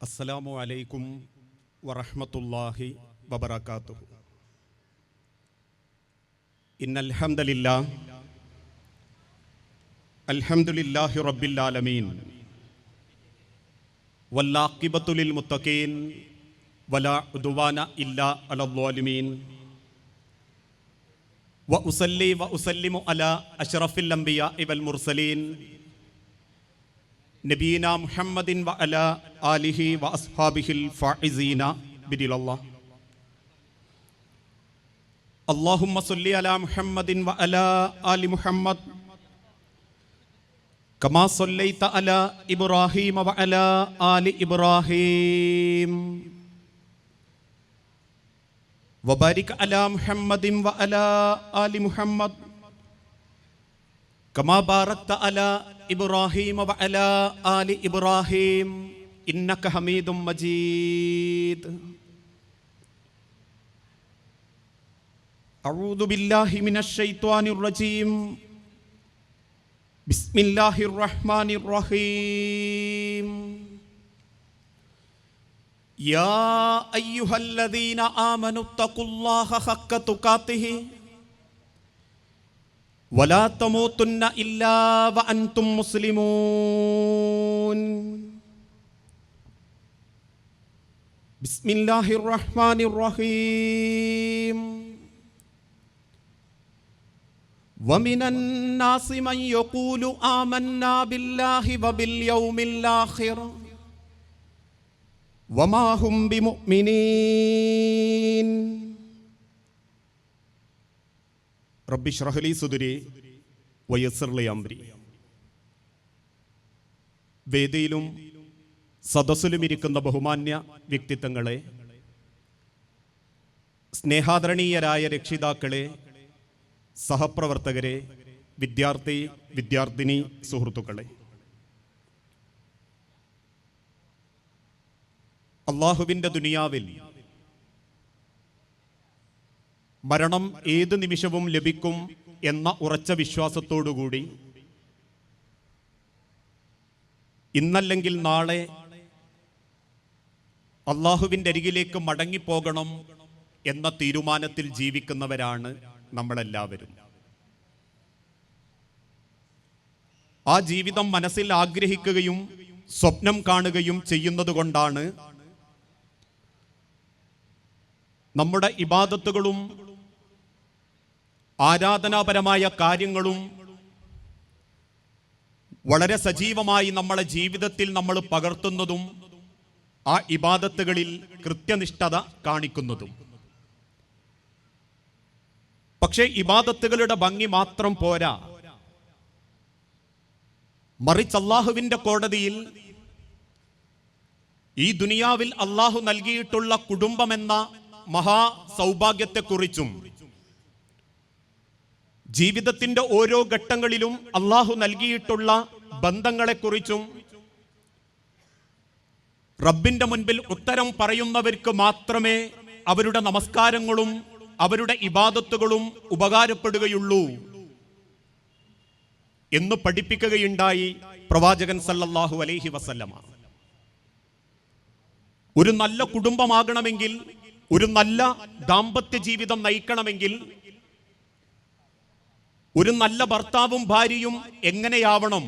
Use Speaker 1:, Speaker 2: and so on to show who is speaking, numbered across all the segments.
Speaker 1: അസ്സലാമു അലൈക്കും വറഹ്മത്തുള്ളാഹി വബറകാതുഹു. ഇന്നൽ ഹംദലില്ലാഹ് അൽഹംദുലില്ലാഹി റബ്ബിൽ ആലമീൻ വല്ലാഖിബത്തു ലിൽ മുത്തഖീൻ വലാ ഉദ്വാന ഇല്ലാ അലൽ ളാലിമീൻ വഉസല്ലി വഉസല്ലിമു അലാ അഷ്റഫിൽ അംബിയാഇ വൽ മുർസലീൻ നബീന മുഹമ്മദിൻ വ അലാ ആലിഹി വ അസ്ഹാബിഹിൽ ഫായിസീന ബിദിലല്ലാഹ്. അല്ലാഹുമ്മ സ്വല്ലി അലാ മുഹമ്മദിൻ വ അലാ ആലി മുഹമ്മദ് കമാ സ്വല്ലൈത അലാ ഇബ്രാഹീമ വ അലാ ആലി ഇബ്രാഹീം വ ബാരിക് അലാ മുഹമ്മദിൻ വ അലാ ആലി മുഹമ്മദ് കമാ ബാറക്ത അലാ ഇബ്രാഹീമ വ അലാ ആലി ഇബ്രാഹീം ഇന്നക ഹമീദും മജീദ്. അഊദു ബില്ലാഹി മിനശ് ശൈത്വാനിർ റജീം. ബിസ്മില്ലാഹിർ റഹ്മാനിർ റഹീം. യാ അയ്യുഹല്ലദീന ആമനുത്തഖുല്ലാഹ ഹഖ്ക തുഖാതിഹി വലാ തമൂതുന്ന ഇല്ലാ വഅൻതും മുസ്ലിമൂൻ. ബിസ്മില്ലാഹിർ റഹ്മാനിർ റഹീം. വമിനൻ നാസി മൻ യഖൂലു ആമന്നാ ബില്ലാഹി വബിൽ യൗമിൽ ആഖിർ വമാ ഹും ബിമുഅ്മിനീൻ. റബ്ബി ശ്റഹ് ലി സുദ്രി വയസ്സിർ ലി അംരി. വേദിയിലും സദസ്സിലും ഇരിക്കുന്ന ബഹുമാന്യ വ്യക്തിത്വങ്ങളെ, സ്നേഹാദരണീയരായ രക്ഷിതാക്കളെ, സഹപ്രവർത്തകരെ, വിദ്യാർത്ഥി വിദ്യാർത്ഥിനി സുഹൃത്തുക്കളെ, അള്ളാഹുവിൻ്റെ ദുനിയാവിൽ മരണം ഏത് നിമിഷവും ലഭിക്കും എന്ന ഉറച്ച വിശ്വാസത്തോടുകൂടി ഇന്നല്ലെങ്കിൽ നാളെ അള്ളാഹുവിൻ്റെ അരികിലേക്ക് മടങ്ങിപ്പോകണം എന്ന തീരുമാനത്തിൽ ജീവിക്കുന്നവരാണ് നമ്മളെല്ലാവരും. ആ ജീവിതം മനസ്സിൽ ആഗ്രഹിക്കുകയും സ്വപ്നം കാണുകയും ചെയ്യുന്നത് കൊണ്ടാണ് നമ്മുടെ ഇബാദത്തുകളും ആരാധനാപരമായ കാര്യങ്ങളും വളരെ സജീവമായി നമ്മളെ ജീവിതത്തിൽ നമ്മൾ പകർത്തുന്നതും ആ ഇബാദത്തുകളിൽ കൃത്യനിഷ്ഠത കാണിക്കുന്നതും. പക്ഷേ ഇബാദത്തുകളുടെ ഭംഗി മാത്രം പോരാ, മറിച്ച് അള്ളാഹുവിൻ്റെ കോടതിയിൽ ഈ ദുനിയാവിൽ അള്ളാഹു നൽകിയിട്ടുള്ള കുടുംബമെന്ന മഹാ സൗഭാഗ്യത്തെക്കുറിച്ചും ജീവിതത്തിന്റെ ഓരോ ഘട്ടങ്ങളിലും അള്ളാഹു നൽകിയിട്ടുള്ള ബന്ധങ്ങളെക്കുറിച്ചും റബ്ബിന്റെ മുൻപിൽ ഉത്തരം പറയുന്നവർക്ക് മാത്രമേ അവരുടെ നമസ്കാരങ്ങളും അവരുടെ ഇബാദത്തുകളും ഉപകാരപ്പെടുകയുള്ളൂ എന്ന് പഠിപ്പിക്കുകയുണ്ടായി പ്രവാചകൻ സല്ലല്ലാഹു അലൈഹി വസല്ലമ. ഒരു നല്ല കുടുംബമാകണമെങ്കിൽ, ഒരു നല്ല ദാമ്പത്യ ജീവിതം നയിക്കണമെങ്കിൽ, ഒരു നല്ല ഭർത്താവും ഭാര്യയും എങ്ങനെയാവണം,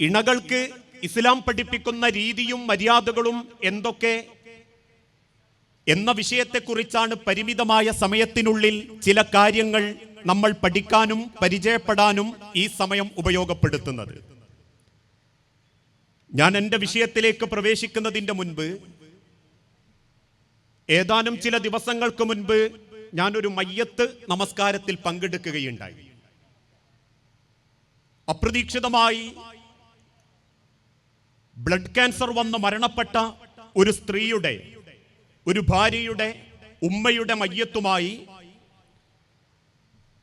Speaker 1: ഇണകൾക്ക് ഇസ്ലാം പഠിപ്പിക്കുന്ന രീതിയും മര്യാദകളും എന്തൊക്കെ എന്ന വിഷയത്തെക്കുറിച്ചാണ് പരിമിതമായ സമയത്തിനുള്ളിൽ ചില കാര്യങ്ങൾ നമ്മൾ പഠിക്കാനും പരിചയപ്പെടാനും ഈ സമയം ഉപയോഗപ്പെടുത്തുന്നത്. ഞാൻ എൻ്റെ വിഷയത്തിലേക്ക് പ്രവേശിക്കുന്നതിൻ്റെ മുൻപ്, ഏതാനും ചില ദിവസങ്ങൾക്ക് മുൻപ് ഞാനൊരു മയ്യത്ത് നമസ്കാരത്തിൽ പങ്കെടുക്കുകയുണ്ടായി. അപ്രതീക്ഷിതമായി ബ്ലഡ് ക്യാൻസർ വന്ന് മരണപ്പെട്ട ഒരു സ്ത്രീയുടെ, ഒരു ഭാര്യയുടെ, ഉമ്മയുടെ മയ്യത്തുമായി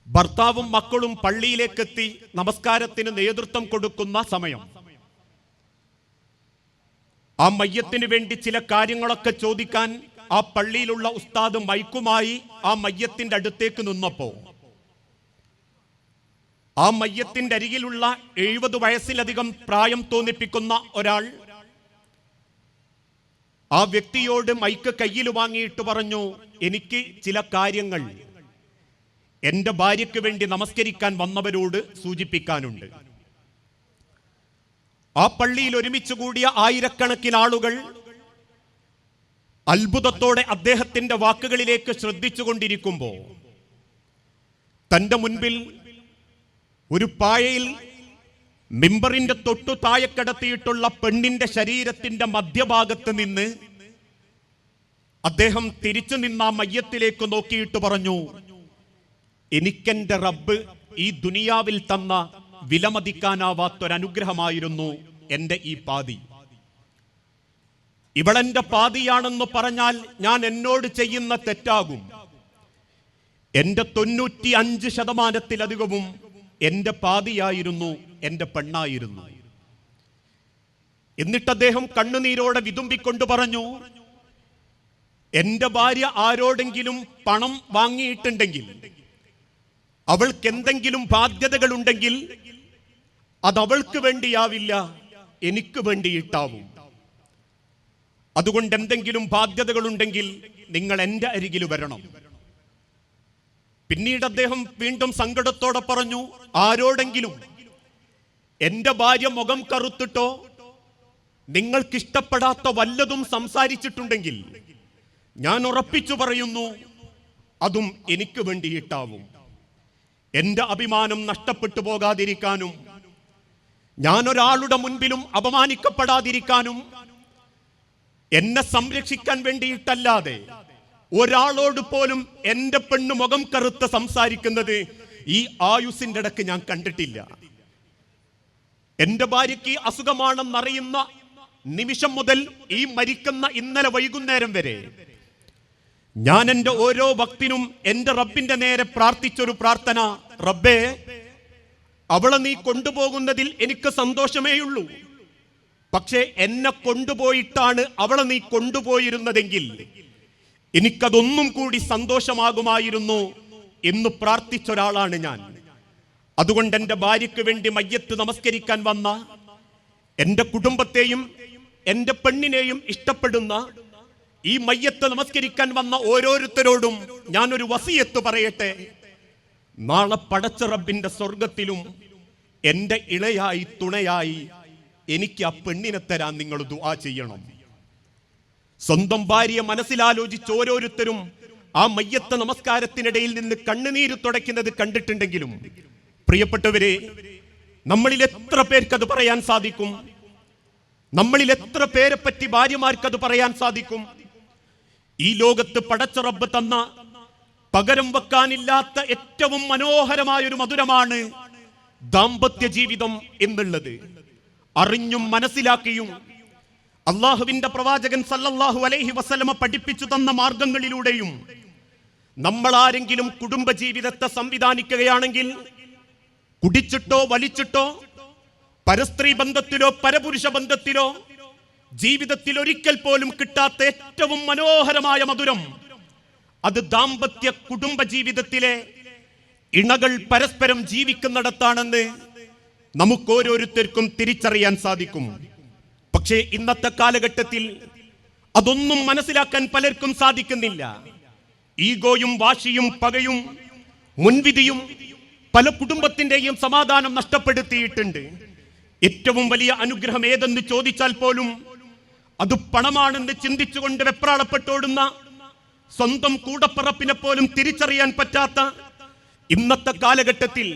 Speaker 1: ഭർത്താവും മക്കളും പള്ളിയിലേക്കെത്തി നമസ്കാരത്തിന് നേതൃത്വം കൊടുക്കുന്ന സമയം ആ മയ്യത്തിന് വേണ്ടി ചില കാര്യങ്ങളൊക്കെ ചോദിക്കാൻ ആ പള്ളിയിലുള്ള ഉസ്താദ് മൈക്കുമായി ആ മയ്യത്തിന്റെ അടുത്തേക്ക് നിന്നപ്പോ ആ മയ്യത്തിന്റെ അരികിലുള്ള 70 വയസ്സിലധികം പ്രായം തോന്നിപ്പിക്കുന്ന ഒരാൾ ആ വ്യക്തിയോട് മൈക്ക് കയ്യിൽ വാങ്ങിയിട്ട് പറഞ്ഞു, എനിക്ക് ചില കാര്യങ്ങൾ എൻ്റെ ഭാര്യയ്ക്ക് വേണ്ടി നമസ്കരിക്കാൻ വന്നവരോട് സൂചിപ്പിക്കാനുണ്ട്. ആ പള്ളിയിൽ ഒരുമിച്ച് കൂടിയ ആയിരക്കണക്കിന് ആളുകൾ അത്ഭുതത്തോടെ അദ്ദേഹത്തിന്റെ വാക്കുകളിലേക്ക് ശ്രദ്ധിച്ചുകൊണ്ടിരിക്കുമ്പോൾ തന്റെ മുൻപിൽ ഒരു പായയിൽ മിമ്പറിന്റെ തൊട്ടു താഴെ കിടത്തിയിട്ടുള്ള പെണ്ണിന്റെ ശരീരത്തിന്റെ മധ്യഭാഗത്ത് നിന്ന് അദ്ദേഹം തിരിച്ചു നിന്ന മയ്യത്തിലേക്ക് നോക്കിയിട്ട് പറഞ്ഞു, എനിക്കെന്റെ റബ്ബ് ഈ ദുനിയാവിൽ തന്ന വിലമതിക്കാനാവാത്തൊരനുഗ്രഹമായിരുന്നു എൻ്റെ ഈ പാതി. ഇവളെന്റെ പാതിയാണെന്ന് പറഞ്ഞാൽ ഞാൻ എന്നോട് ചെയ്യുന്ന തെറ്റാകും. എന്റെ 95% എന്റെ പാതിയായിരുന്നു, എന്റെ പെണ്ണായിരുന്നു. എന്നിട്ട് അദ്ദേഹം കണ്ണുനീരോടെ വിതുമ്പിക്കൊണ്ട് പറഞ്ഞു, എന്റെ ഭാര്യ ആരോടെങ്കിലും പണം വാങ്ങിയിട്ടുണ്ടെങ്കിൽ, അവൾക്ക് എന്തെങ്കിലും ബാധ്യതകളുണ്ടെങ്കിൽ അതവൾക്ക് വേണ്ടിയാവില്ല, എനിക്ക് വേണ്ടിയിട്ടാവും. അതുകൊണ്ട് എന്തെങ്കിലും ബാധ്യതകളുണ്ടെങ്കിൽ നിങ്ങൾ എൻ്റെ അരികിൽ വരണം. പിന്നീട് അദ്ദേഹം വീണ്ടും സങ്കടത്തോടെ പറഞ്ഞു, ആരോടെങ്കിലും എന്റെ ഭാര്യ മുഖം കറുത്തിട്ടോ നിങ്ങൾക്കിഷ്ടപ്പെടാത്ത വല്ലതും സംസാരിച്ചിട്ടുണ്ടെങ്കിൽ ഞാൻ ഉറപ്പിച്ചു പറയുന്നു, അതും എനിക്ക് വേണ്ടിയിട്ടാവും. എന്റെ അഭിമാനം നഷ്ടപ്പെട്ടു പോകാതിരിക്കാനും ഞാൻ ഒരാളുടെ മുൻപിലും അപമാനിക്കപ്പെടാതിരിക്കാനും എന്നെ സംരക്ഷിക്കാൻ വേണ്ടിയിട്ടല്ലാതെ ഒരാളോട് പോലും എന്റെ പെണ്ണ് മുഖം കറുത്ത് സംസാരിക്കുന്നത് ഈ ആയുസിന്റെ ഇടക്ക് ഞാൻ കണ്ടിട്ടില്ല. എന്റെ ഭാര്യയ്ക്ക് അസുഖമാണെന്നറിയുന്ന നിമിഷം മുതൽ ഈ മരിക്കുന്ന ഇന്നലെ വൈകുന്നേരം വരെ ഞാൻ എൻ്റെ ഓരോ ഭക്തിനും എൻ്റെ റബ്ബിന്റെ നേരെ പ്രാർത്ഥിച്ചൊരു പ്രാർത്ഥന, റബ്ബേ, അവളെ നീ കൊണ്ടുപോകുന്നതിൽ എനിക്ക് സന്തോഷമേയുള്ളൂ. പക്ഷേ എന്നെ കൊണ്ടുപോയിട്ടാണ് അവളെ നീ കൊണ്ടുപോയിരുന്നതെങ്കിൽ എനിക്കതൊന്നും കൂടി സന്തോഷമാകുമായിരുന്നു എന്ന് പ്രാർത്ഥിച്ച ഒരാളാണ് ഞാൻ. അതുകൊണ്ട് എൻ്റെ ഭാര്യയ്ക്ക് വേണ്ടി മയ്യത്ത് നമസ്കരിക്കാൻ വന്ന എൻ്റെ കുടുംബത്തെയും എൻ്റെ പെണ്ണിനെയും ഇഷ്ടപ്പെടുന്ന ഈ മയ്യത്ത് നമസ്കരിക്കാൻ വന്ന ഓരോരുത്തരോടും ഞാനൊരു വസിയത്ത് പറയട്ടെ. നാളെ പടച്ച റബ്ബിന്റെ സ്വർഗത്തിലും എൻ്റെ ഇണയായി തുണയായി എനിക്ക് ആ പെണ്ണിനെ തരാൻ നിങ്ങൾ ദുആ ചെയ്യണം. സ്വന്തം ഭാര്യയെ മനസ്സിലാലോചിച്ച് ഓരോരുത്തരും ആ മയ്യത്ത് നമസ്കാരത്തിനിടയിൽ നിന്ന് കണ്ണുനീര് തുടയ്ക്കുന്നത് കണ്ടിട്ടുണ്ടെങ്കിലും പ്രിയപ്പെട്ടവരെ, നമ്മളിൽ എത്ര പേർക്കത് പറയാൻ സാധിക്കും? നമ്മളിൽ എത്ര പേരെ പറ്റി ഭാര്യമാർക്കത് പറയാൻ സാധിക്കും? ഈ ലോകത്ത് പടച്ച റബ്ബ് തന്ന പകരം വെക്കാനില്ലാത്ത ഏറ്റവും മനോഹരമായൊരു മധുരമാണ് ദാമ്പത്യ ജീവിതം എന്നുള്ളത്. അറിഞ്ഞും മനസ്സിലാക്കിയും അള്ളാഹുവിന്റെ പ്രവാചകൻ സല്ലല്ലാഹു അലൈഹി വസല്ലമ പഠിപ്പിച്ചു തന്ന മാർഗങ്ങളിലൂടെയും നമ്മൾ ആരെങ്കിലും കുടുംബ ജീവിതത്തെ സംവിധാനിക്കുകയാണെങ്കിൽ കുടിച്ചിട്ടോ വലിച്ചിട്ടോ പരസ്ത്രീ ബന്ധത്തിലോ പരപുരുഷ ബന്ധത്തിലോ ജീവിതത്തിൽ ഒരിക്കൽ പോലും കിട്ടാത്ത ഏറ്റവും മനോഹരമായ മധുരം അത് ദാമ്പത്യ കുടുംബ ജീവിതത്തിലെ ഇണകൾ പരസ്പരം ജീവിക്കുന്നിടത്താണെന്ന് നമുക്ക് ഓരോരുത്തർക്കും തിരിച്ചറിയാൻ സാധിക്കും. പക്ഷേ ഇന്നത്തെ കാലഘട്ടത്തിൽ അതൊന്നും മനസ്സിലാക്കാൻ പലർക്കും സാധിക്കുന്നില്ല. ഈഗോയും വാശിയും പകയും മുൻവിധിയും പല കുടുംബത്തിന്റെയും സമാധാനം നഷ്ടപ്പെടുത്തിയിട്ടുണ്ട്. ഏറ്റവും വലിയ അനുഗ്രഹം ഏതെന്ന് ചോദിച്ചാൽ പോലും അത് പണമാണെന്ന് ചിന്തിച്ചുകൊണ്ട് വെപ്രാളപ്പെട്ടോടുന്ന സ്വന്തം കൂടപ്പറപ്പിനെ പോലും തിരിച്ചറിയാൻ പറ്റാത്ത ഇന്നത്തെ കാലഘട്ടത്തിൽ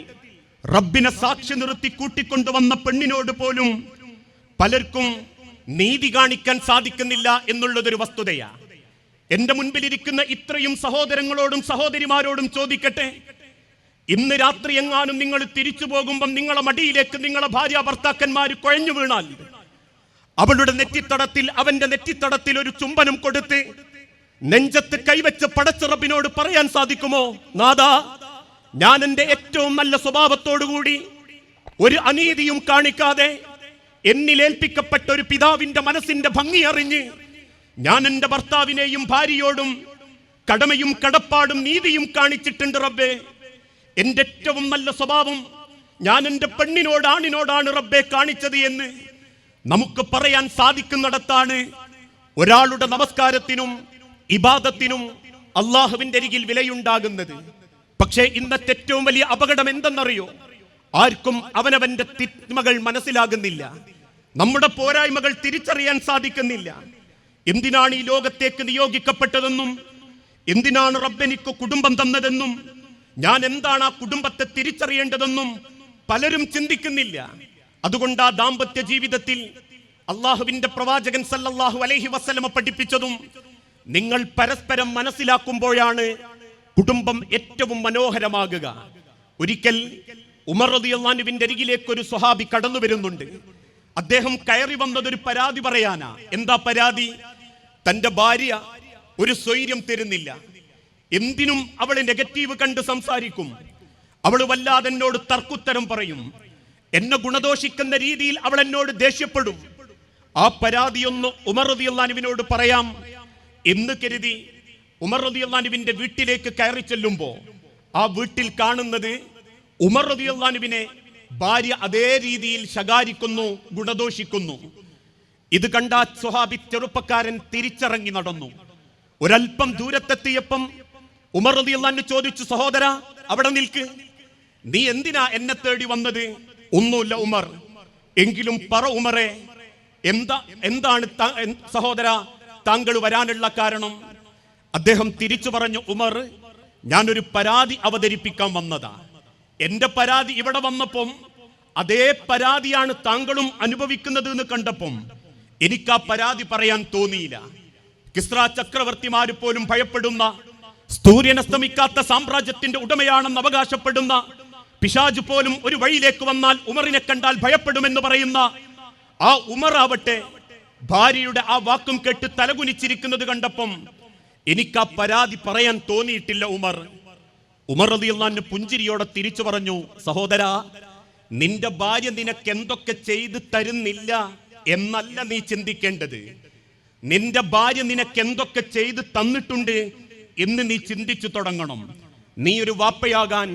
Speaker 1: റബ്ബിനെ സാക്ഷി നിർത്തി കൂട്ടിക്കൊണ്ടുവന്ന പെണ്ണിനോട് പോലും പലർക്കും നീതി കാണിക്കാൻ സാധിക്കുന്നില്ല എന്നുള്ളതൊരു വസ്തുതയാണ്. എന്റെ മുൻപിലിരിക്കുന്ന ഇത്രയും സഹോദരങ്ങളോടും സഹോദരിമാരോടും ചോദിക്കട്ടെ, ഇന്ന് രാത്രി എങ്ങാനും നിങ്ങൾ തിരിച്ചു പോകുമ്പം നിങ്ങളെ മടിയിലേക്ക് നിങ്ങളെ ഭാര്യ ഭർത്താക്കന്മാർ കുഴഞ്ഞു വീണാൽ അവളുടെ നെറ്റിത്തടത്തിൽ അവന്റെ നെറ്റിത്തടത്തിൽ ഒരു ചുംബനം കൊടുത്ത് നെഞ്ചത്ത് കൈവച്ച് പടച്ച റബ്ബിനോട് പറയാൻ സാധിക്കുമോ, നാദാ, ഞാൻ എൻ്റെ ഏറ്റവും നല്ല സ്വഭാവത്തോടുകൂടി ഒരു അനീതിയും കാണിക്കാതെ എന്നിലേൽപ്പിക്കപ്പെട്ട ഒരു പിതാവിന്റെ മനസ്സിന്റെ ഭംഗി അറിഞ്ഞ് ഞാൻ എൻ്റെ ഭർത്താവിനെയും ഭാര്യയോടും കടമയും കടപ്പാടും നീതിയും കാണിച്ചിട്ടുണ്ട് റബ്ബേ. എൻ്റെ ഏറ്റവും നല്ല സ്വഭാവം ഞാൻ എൻ്റെ പെണ്ണിനോടാണിനോടാണ് റബ്ബേ കാണിച്ചത് എന്ന് നമുക്ക് പറയാൻ സാധിക്കുന്നിടത്താണ് ഒരാളുടെ നമസ്കാരത്തിനും ഇബാദത്തിനും അള്ളാഹുവിന്റെ അരികിൽ വിലയുണ്ടാകുന്നത്. പക്ഷേ ഇന്നത്തെ ഏറ്റവും വലിയ അപകടം എന്തെന്നറിയോ? ആർക്കും അവനവന്റെ തിന്മകൾ മനസ്സിലാകുന്നില്ല, നമ്മുടെ പോരായ്മകൾ തിരിച്ചറിയാൻ സാധിക്കുന്നില്ല. എന്തിനാണ് ഈ ലോകത്തേക്ക് നിയോഗിക്കപ്പെട്ടതെന്നും എന്തിനാണ് റബ്ബെനിക്ക് കുടുംബം തന്നതെന്നും ഞാൻ എന്താണ് ആ കുടുംബത്തെ തിരിച്ചറിയേണ്ടതെന്നും പലരും ചിന്തിക്കുന്നില്ല. അതുകൊണ്ട് ആ ദാമ്പത്യ ജീവിതത്തിൽ അള്ളാഹുവിന്റെ പ്രവാചകൻ സല്ലല്ലാഹു അലൈഹി വസല്ലമ പഠിപ്പിച്ചതും നിങ്ങൾ പരസ്പരം മനസ്സിലാക്കുമ്പോഴാണ് കുടുംബം ഏറ്റവും മനോഹരമാകുക. ഒരിക്കൽ ഉമർ റളിയല്ലാഹു അൻഹുവിന്റെ അരികിലേക്ക് ഒരു സ്വഹാബി കടന്നു വരുന്നുണ്ട്. അദ്ദേഹം കയറി വന്നതൊരു പരാതി പറയാനാ. എന്താ പരാതി? തന്റെ ഭാര്യ ഒരു സ്വൈര്യം തരുന്നില്ല, എന്തിനും അവള് നെഗറ്റീവ് കണ്ട് സംസാരിക്കും, അവള് വല്ലാതെ എന്നോട് തർക്കുത്തരം പറയും, എന്നെ ഗുണദോഷിക്കുന്ന രീതിയിൽ അവൾ എന്നോട് ദേഷ്യപ്പെടും. ആ പരാതിയൊന്ന് ഉമർ റളിയല്ലാഹു അൻഹുവിനോട് പറയാം എന്ന് കരുതി ഉമർ റളിയല്ലാഹു അൻഹുവിന്റെ വീട്ടിലേക്ക് കയറി ചെല്ലുമ്പോ ആ വീട്ടിൽ കാണുന്നത് ഉമർ റളിയല്ലാഹു അൻഹുവിനെ ഭാര്യ അതേ രീതിയിൽ ശകാരിക്കുന്നു, ഗുണദോഷിക്കുന്നു. ഇത് കണ്ട സ്വഹാബി ചെറുപ്പക്കാരൻ തിരിച്ചിറങ്ങി നടന്നു. ഒരൽപ്പം ദൂരത്തെത്തിയപ്പം ഉമർ റളിയല്ലാഹു അൻഹു ചോദിച്ചു, സഹോദരാ അവിടെ നിൽക്ക്, നീ എന്തിനാ എന്നെ തേടി വന്നത്? ഒന്നുമില്ല ഉമർ. എങ്കിലും പറ ഉമറെ, എന്താണ് സഹോദര താങ്കൾ വരാനുള്ള കാരണം? അദ്ദേഹം തിരിച്ചു പറഞ്ഞു, ഉമർ, ഞാനൊരു പരാതി അവതരിപ്പിക്കാൻ വന്നതാ. എന്റെ പരാതി ഇവിടെ വന്നപ്പം അതേ പരാതിയാണ് താങ്കളും അനുഭവിക്കുന്നത് എന്ന് കണ്ടപ്പം എനിക്ക് ആ പരാതി പറയാൻ തോന്നിയില്ല. കിസ്ര ചക്രവർത്തിമാര് പോലും ഭയപ്പെടുന്ന, സൂര്യനസ്തമിക്കാത്ത സാമ്രാജ്യത്തിന്റെ ഉടമയാണെന്ന് അവകാശപ്പെടുന്ന, പിശാജ് പോലും ഒരു വഴിയിലേക്ക് വന്നാൽ ഉമറിനെ കണ്ടാൽ ഭയപ്പെടുമെന്ന് പറയുന്ന ആ ഉമർ ആവട്ടെ ഭാര്യയുടെ ആ വാക്കും കേട്ട് തലകുനിച്ചിരിക്കുന്നത് കണ്ടപ്പം എനിക്ക് ആ പരാതി പറയാൻ തോന്നിയിട്ടില്ല ഉമർ. ഉമർ റളിയല്ലാഹു അൻഹു പുഞ്ചിരിയോടെ തിരിച്ചു പറഞ്ഞു, സഹോദരാ, നിന്റെ ഭാര്യ നിനക്ക് എന്തൊക്കെ ചെയ്തു തരുന്നില്ല എന്നല്ല നീ ചിന്തിക്കേണ്ടത്, നിന്റെ ഭാര്യ നിനക്ക് എന്തൊക്കെ ചെയ്തു തന്നിട്ടുണ്ട് എന്ന് നീ ചിന്തിച്ചു തുടങ്ങണം. നീ ഒരു വാപ്പയാകാൻ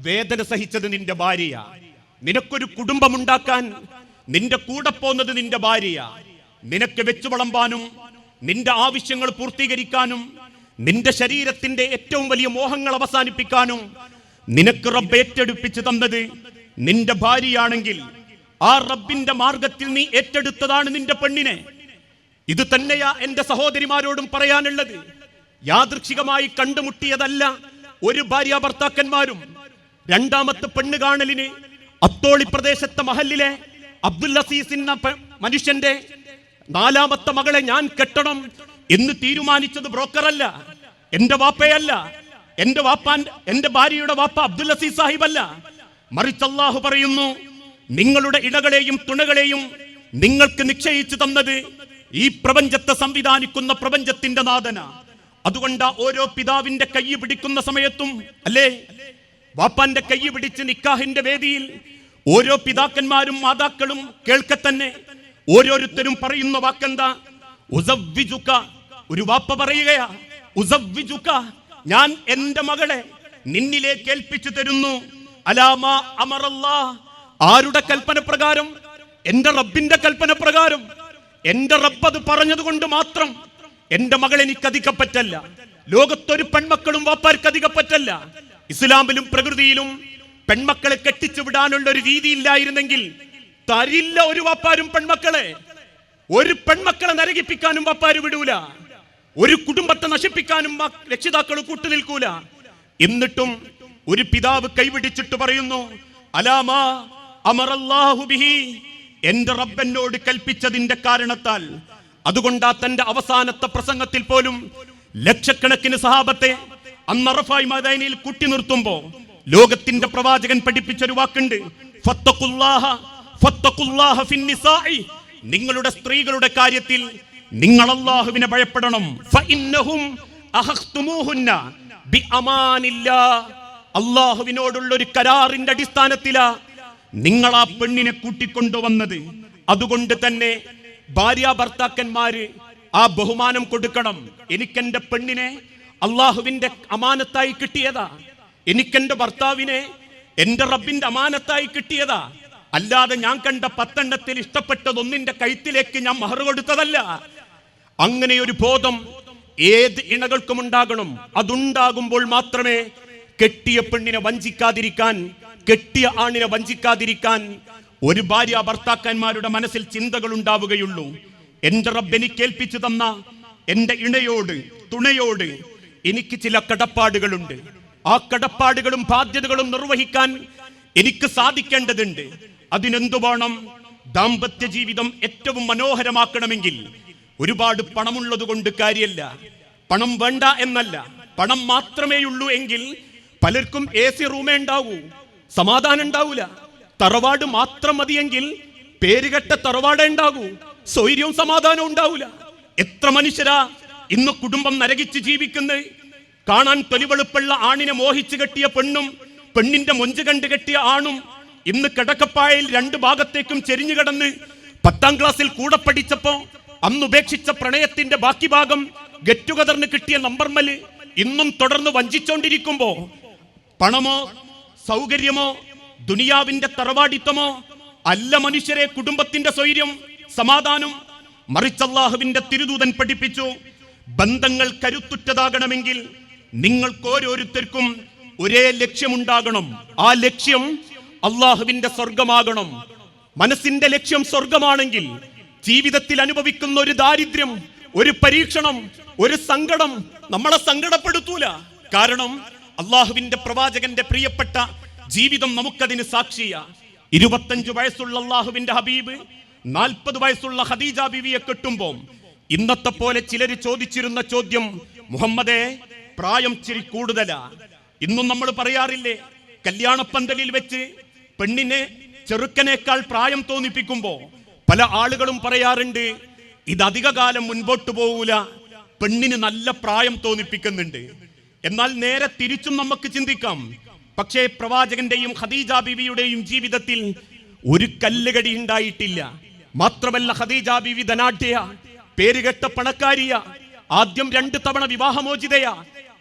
Speaker 1: വേദന സഹിച്ചത് നിന്റെ ഭാര്യയാ, നിനക്കൊരു കുടുംബമുണ്ടാക്കാൻ നിന്റെ കൂടെ പോന്നത് നിന്റെ ഭാര്യയാ, നിനക്ക് വെച്ചു വിളമ്പാനും നിന്റെ ആവശ്യങ്ങൾ പൂർത്തീകരിക്കാനും നിന്റെ ശരീരത്തിന്റെ ഏറ്റവും വലിയ മോഹങ്ങൾ അവസാനിപ്പിക്കാനും നിനക്ക് റബ്ബ് ഏറ്റെടുപ്പിച്ചു തന്നത് നിന്റെ ഭാര്യയാണെങ്കിൽ ആ റബ്ബിന്റെ മാർഗത്തിൽ നീ ഏറ്റെടുത്തതാണ് നിന്റെ പെണ്ണിനെ. ഇത് തന്നെയാ എന്റെ സഹോദരിമാരോടും പറയാനുള്ളത്. യാദൃച്ഛികമായി കണ്ടുമുട്ടിയതല്ല ഒരു ഭാര്യ ഭർത്താക്കന്മാരും. രണ്ടാമത്തെ പെണ്ണ് കാണലിന് അത്തോളി പ്രദേശത്തെ മഹലിലെ അബ്ദുൽ അസീസ് എന്ന മനുഷ്യന്റെ 4ാമത്തെ മകളെ ഞാൻ കെട്ടണം എന്ന് തീരുമാനിച്ചത് ബ്രോക്കറല്ല, എന്റെ വാപ്പയല്ല, എന്റെ ഭാര്യയുടെ വാപ്പ അബ്ദുൽ അസീസ് സാഹിബല്ല. മറിച്ച് അല്ലാഹു പറയുന്നു, നിങ്ങളുടെ ഇടകളെയും തുണകളെയും നിങ്ങൾക്ക് നിശ്ചയിച്ചു തന്നത് ഈ പ്രപഞ്ചത്തെ സംവിധാനിക്കുന്ന പ്രപഞ്ചത്തിന്റെ നാഥന. അതുകൊണ്ട് ഓരോ പിതാവിന്റെ കൈ പിടിക്കുന്ന സമയത്തും അല്ലേ, വാപ്പാന്റെ കൈ പിടിച്ച് നിക്കാഹിന്റെ വേദിയിൽ ഓരോ പിതാക്കന്മാരും മാതാക്കളും കേൾക്കെ തന്നെ ഓരോരുത്തരും പറയുന്ന വാക്കെന്താ? ഉസവ്വിജുക. ഒരു വാപ്പ പറയുകയാ, ഉസവ്വിജുക, ഞാൻ എന്റെ മകളെ നിന്നിലേക്ക് ഏൽപ്പിച്ചു തരുന്നു. അലാമാ അമറല്ലാഹ്, ആരുടെ കൽപ്പന പ്രകാരം? എന്റെ റബ്ബിന്റെ കൽപ്പന പ്രകാരം. എന്റെ റബ്ബ് അത് പറഞ്ഞതുകൊണ്ട് മാത്രം എന്റെ മകൾ എനിക്ക് അധികപ്പറ്റല്ല. ലോകത്തൊരു പെൺമക്കളും വാപ്പാർക്ക് അധികപ്പറ്റല്ല. ഇസ്ലാമിലും പ്രകൃതിയിലും പെൺമക്കളെ കെട്ടിച്ചു വിടാനുള്ള ഒരു രീതി ഇല്ലായിരുന്നെങ്കിൽ തരില്ല ഒരു വാപ്പാരും പെൺമക്കളെ. ഒരു പെൺമക്കളെ നരകിപ്പിക്കാനും വാപ്പാര് വിടൂല, ഒരു കുടുംബത്തെ നശിപ്പിക്കാനും രക്ഷിതാക്കൾ കൂട്ടുനിൽക്കൂല. എന്നിട്ടും ഒരു പിതാവ് കൈപിടിച്ചിട്ട് പറയുന്നു, അലാമാ അമറല്ലാഹു ബിഹി, എന്റെ റബ്ബനോട് കൽപ്പിച്ചതിന്റെ കാരണത്താൽ. അതുകൊണ്ടാ തന്റെ അവസാനത്തെ പ്രസംഗത്തിൽ പോലും ലക്ഷക്കണക്കിന് സഹാബത്തെ അന്ന് അറഫാ മൈതാനിയിൽ കൂട്ടി നിർത്തുമ്പോ ലോകത്തിന്റെ പ്രവാചകൻ പഠിപ്പിച്ചൊരു വാക്കുണ്ട്, ഫത്തഖുല്ലാഹ ഫത്തഖുല്ലാഹ ഫിന്നിസാഇ, നിങ്ങളുടെ സ്ത്രീകളുടെ കാര്യത്തിൽ നിങ്ങൾ അല്ലാഹുവിനെ ഭയപ്പെടണം. ഫഇന്നഹും അഖഖ്തുമൂഹുന്ന ബിഅമാനില്ലാ, അല്ലാഹുവിനോടുള്ള ഒരു കരാറിന്റെ അടിസ്ഥാനത്തിലാ നിങ്ങൾ ആ പെണ്ണിനെ കൂട്ടിക്കൊണ്ടുവന്നത്. അതുകൊണ്ട് തന്നെ ഭാര്യ ഭർത്താക്കന്മാര് ആ ബഹുമാനം കൊടുക്കണം. എനിക്കെന്റെ പെണ്ണിനെ അള്ളാഹുവിന്റെ അമാനത്തായി കിട്ടിയതാ, എനിക്കെന്റെ ഭർത്താവിനെ എന്റെ റബ്ബിന്റെ അമാനത്തായി കിട്ടിയതാ. അല്ലാതെ ഞാൻ കണ്ട 10 എണ്ണത്തിൽ ഇഷ്ടപ്പെട്ടതൊന്നിന്റെ കഴുത്തിലേക്ക് ഞാൻ മഹർ കൊടുത്തതല്ല. അങ്ങനെ ഒരു ബോധം ഏത് ഇണകൾക്കും ഉണ്ടാകണം. അതുണ്ടാകുമ്പോൾ മാത്രമേ കെട്ടിയ പെണ്ണിനെ വഞ്ചിക്കാതിരിക്കാൻ, കെട്ടിയ ആണിനെ വഞ്ചിക്കാതിരിക്കാൻ ഒരു ഭാര്യ ഭർത്താക്കന്മാരുടെ മനസ്സിൽ ചിന്തകൾ ഉണ്ടാവുകയുള്ളൂ. എന്റെ റബ്ബ് എനിക്ക് ഏൽപ്പിച്ചു തന്ന എന്റെ ഇണയോട്, തുണയോട് എനിക്ക് ചില കടപ്പാടുകളുണ്ട്. ആ കടപ്പാടുകളും ബാധ്യതകളും നിർവഹിക്കാൻ എനിക്ക് സാധിക്കേണ്ടതുണ്ട്. അതിനെന്തു വേണം? ദാമ്പത്യ ജീവിതം ഏറ്റവും മനോഹരമാക്കണമെങ്കിൽ ഒരുപാട് പണമുള്ളത് കൊണ്ട് കാര്യമല്ല. പണം വേണ്ട എന്നല്ല, പണം മാത്രമേ ഉള്ളൂ എങ്കിൽ പലർക്കും AC റൂമേ ഉണ്ടാവൂ, സമാധാനം ഉണ്ടാവൂല. തറവാട് മാത്രം മതിയെങ്കിൽ പേരുകെട്ട തറവാടേ ഉണ്ടാകൂ, സ്വൈര്യവും സമാധാനവും ഉണ്ടാവൂല. എത്ര മനുഷ്യരാ ഇന്ന് കുടുംബം നരകിച്ച് ജീവിക്കുന്നത്. കാണാൻ തൊലിവെളുപ്പുള്ള ആണിനെ മോഹിച്ചു കെട്ടിയ പെണ്ണും പെണ്ണിന്റെ മൊഞ്ച് കണ്ട് കെട്ടിയ ആണും ഇന്ന് കിടക്കപ്പായയിൽ രണ്ട് ഭാഗത്തേക്കും ചെരിഞ്ഞു കിടന്ന് 10ാം ക്ലാസ്സിൽ കൂടെ പഠിച്ചപ്പോ അന്ന് ഉപേക്ഷിച്ച പ്രണയത്തിന്റെ ബാക്കി ഭാഗം ഗെറ്റ് ടുഗദറിന് കിട്ടിയ നമ്പർമല് ഇന്നും തുടർന്ന് വഞ്ചിച്ചോണ്ടിരിക്കുമ്പോ പണമോ സൗകര്യമോ ദുനിയാവിന്റെ തറവാടിത്തമോ അല്ല മനുഷ്യരെ കുടുംബത്തിന്റെ സ്വൈര്യം സമാധാനം. മറിച്ച് അല്ലാഹുവിന്റെ തിരുദൂതൻ പഠിപ്പിച്ചു, ബന്ധങ്ങൾ കരുത്തുറ്റതാകണമെങ്കിൽ നിങ്ങൾക്ക് ഓരോരുത്തർക്കും ഒരേ ലക്ഷ്യമുണ്ടാകണം. ആ ലക്ഷ്യം അല്ലാഹുവിന്റെ സ്വർഗമാകണം. മനസ്സിന്റെ ലക്ഷ്യം സ്വർഗമാണെങ്കിൽ ജീവിതത്തിൽ അനുഭവിക്കുന്ന ഒരു ദാരിദ്ര്യം, ഒരു പരീക്ഷണം, ഒരു സങ്കടം നമ്മളെ സങ്കടപ്പെടുത്തൂല. കാരണം അല്ലാഹുവിന്റെ പ്രവാചകന്റെ പ്രിയപ്പെട്ട ജീവിതം നമുക്കതിന് സാക്ഷിയാ. 25 വയസ്സുള്ള അല്ലാഹുവിന്റെ ഹബീബ് 40 വയസ്സുള്ള ഖദീജ ബീവിയെ കെട്ടുമ്പോൾ ഇന്നത്തെ പോലെ ചിലര് ചോദിച്ചിരുന്ന ചോദ്യം, മുഹമ്മദേ പ്രായം ചിരി കൂടുതലാ. ഇന്നും നമ്മൾ പറയാറില്ലേ, കല്യാണപ്പന്തലിൽ വെച്ച് പെണ്ണിനെ ചെറുക്കനേക്കാൾ പ്രായം തോന്നിപ്പിക്കുമ്പോ പല ആളുകളും പറയാറുണ്ട്, ഇത് അധിക കാലം മുൻപോട്ട് പോകൂല, പെണ്ണിന് നല്ല പ്രായം തോന്നിപ്പിക്കുന്നുണ്ട്. എന്നാൽ നേരെ തിരിച്ചും നമുക്ക് ചിന്തിക്കാം. പക്ഷേ പ്രവാചകന്റെയും ഖദീജ ബീവിയുടെയും ജീവിതത്തിൽ ഒരു കല്ലുകടി ഉണ്ടായിട്ടില്ല. മാത്രമല്ല ഖദീജ ബീവി ധനാഢ്യ, പേരുകെട്ട പണക്കാരിയ, ആദ്യം 2 തവണ വിവാഹമോചിതയാ,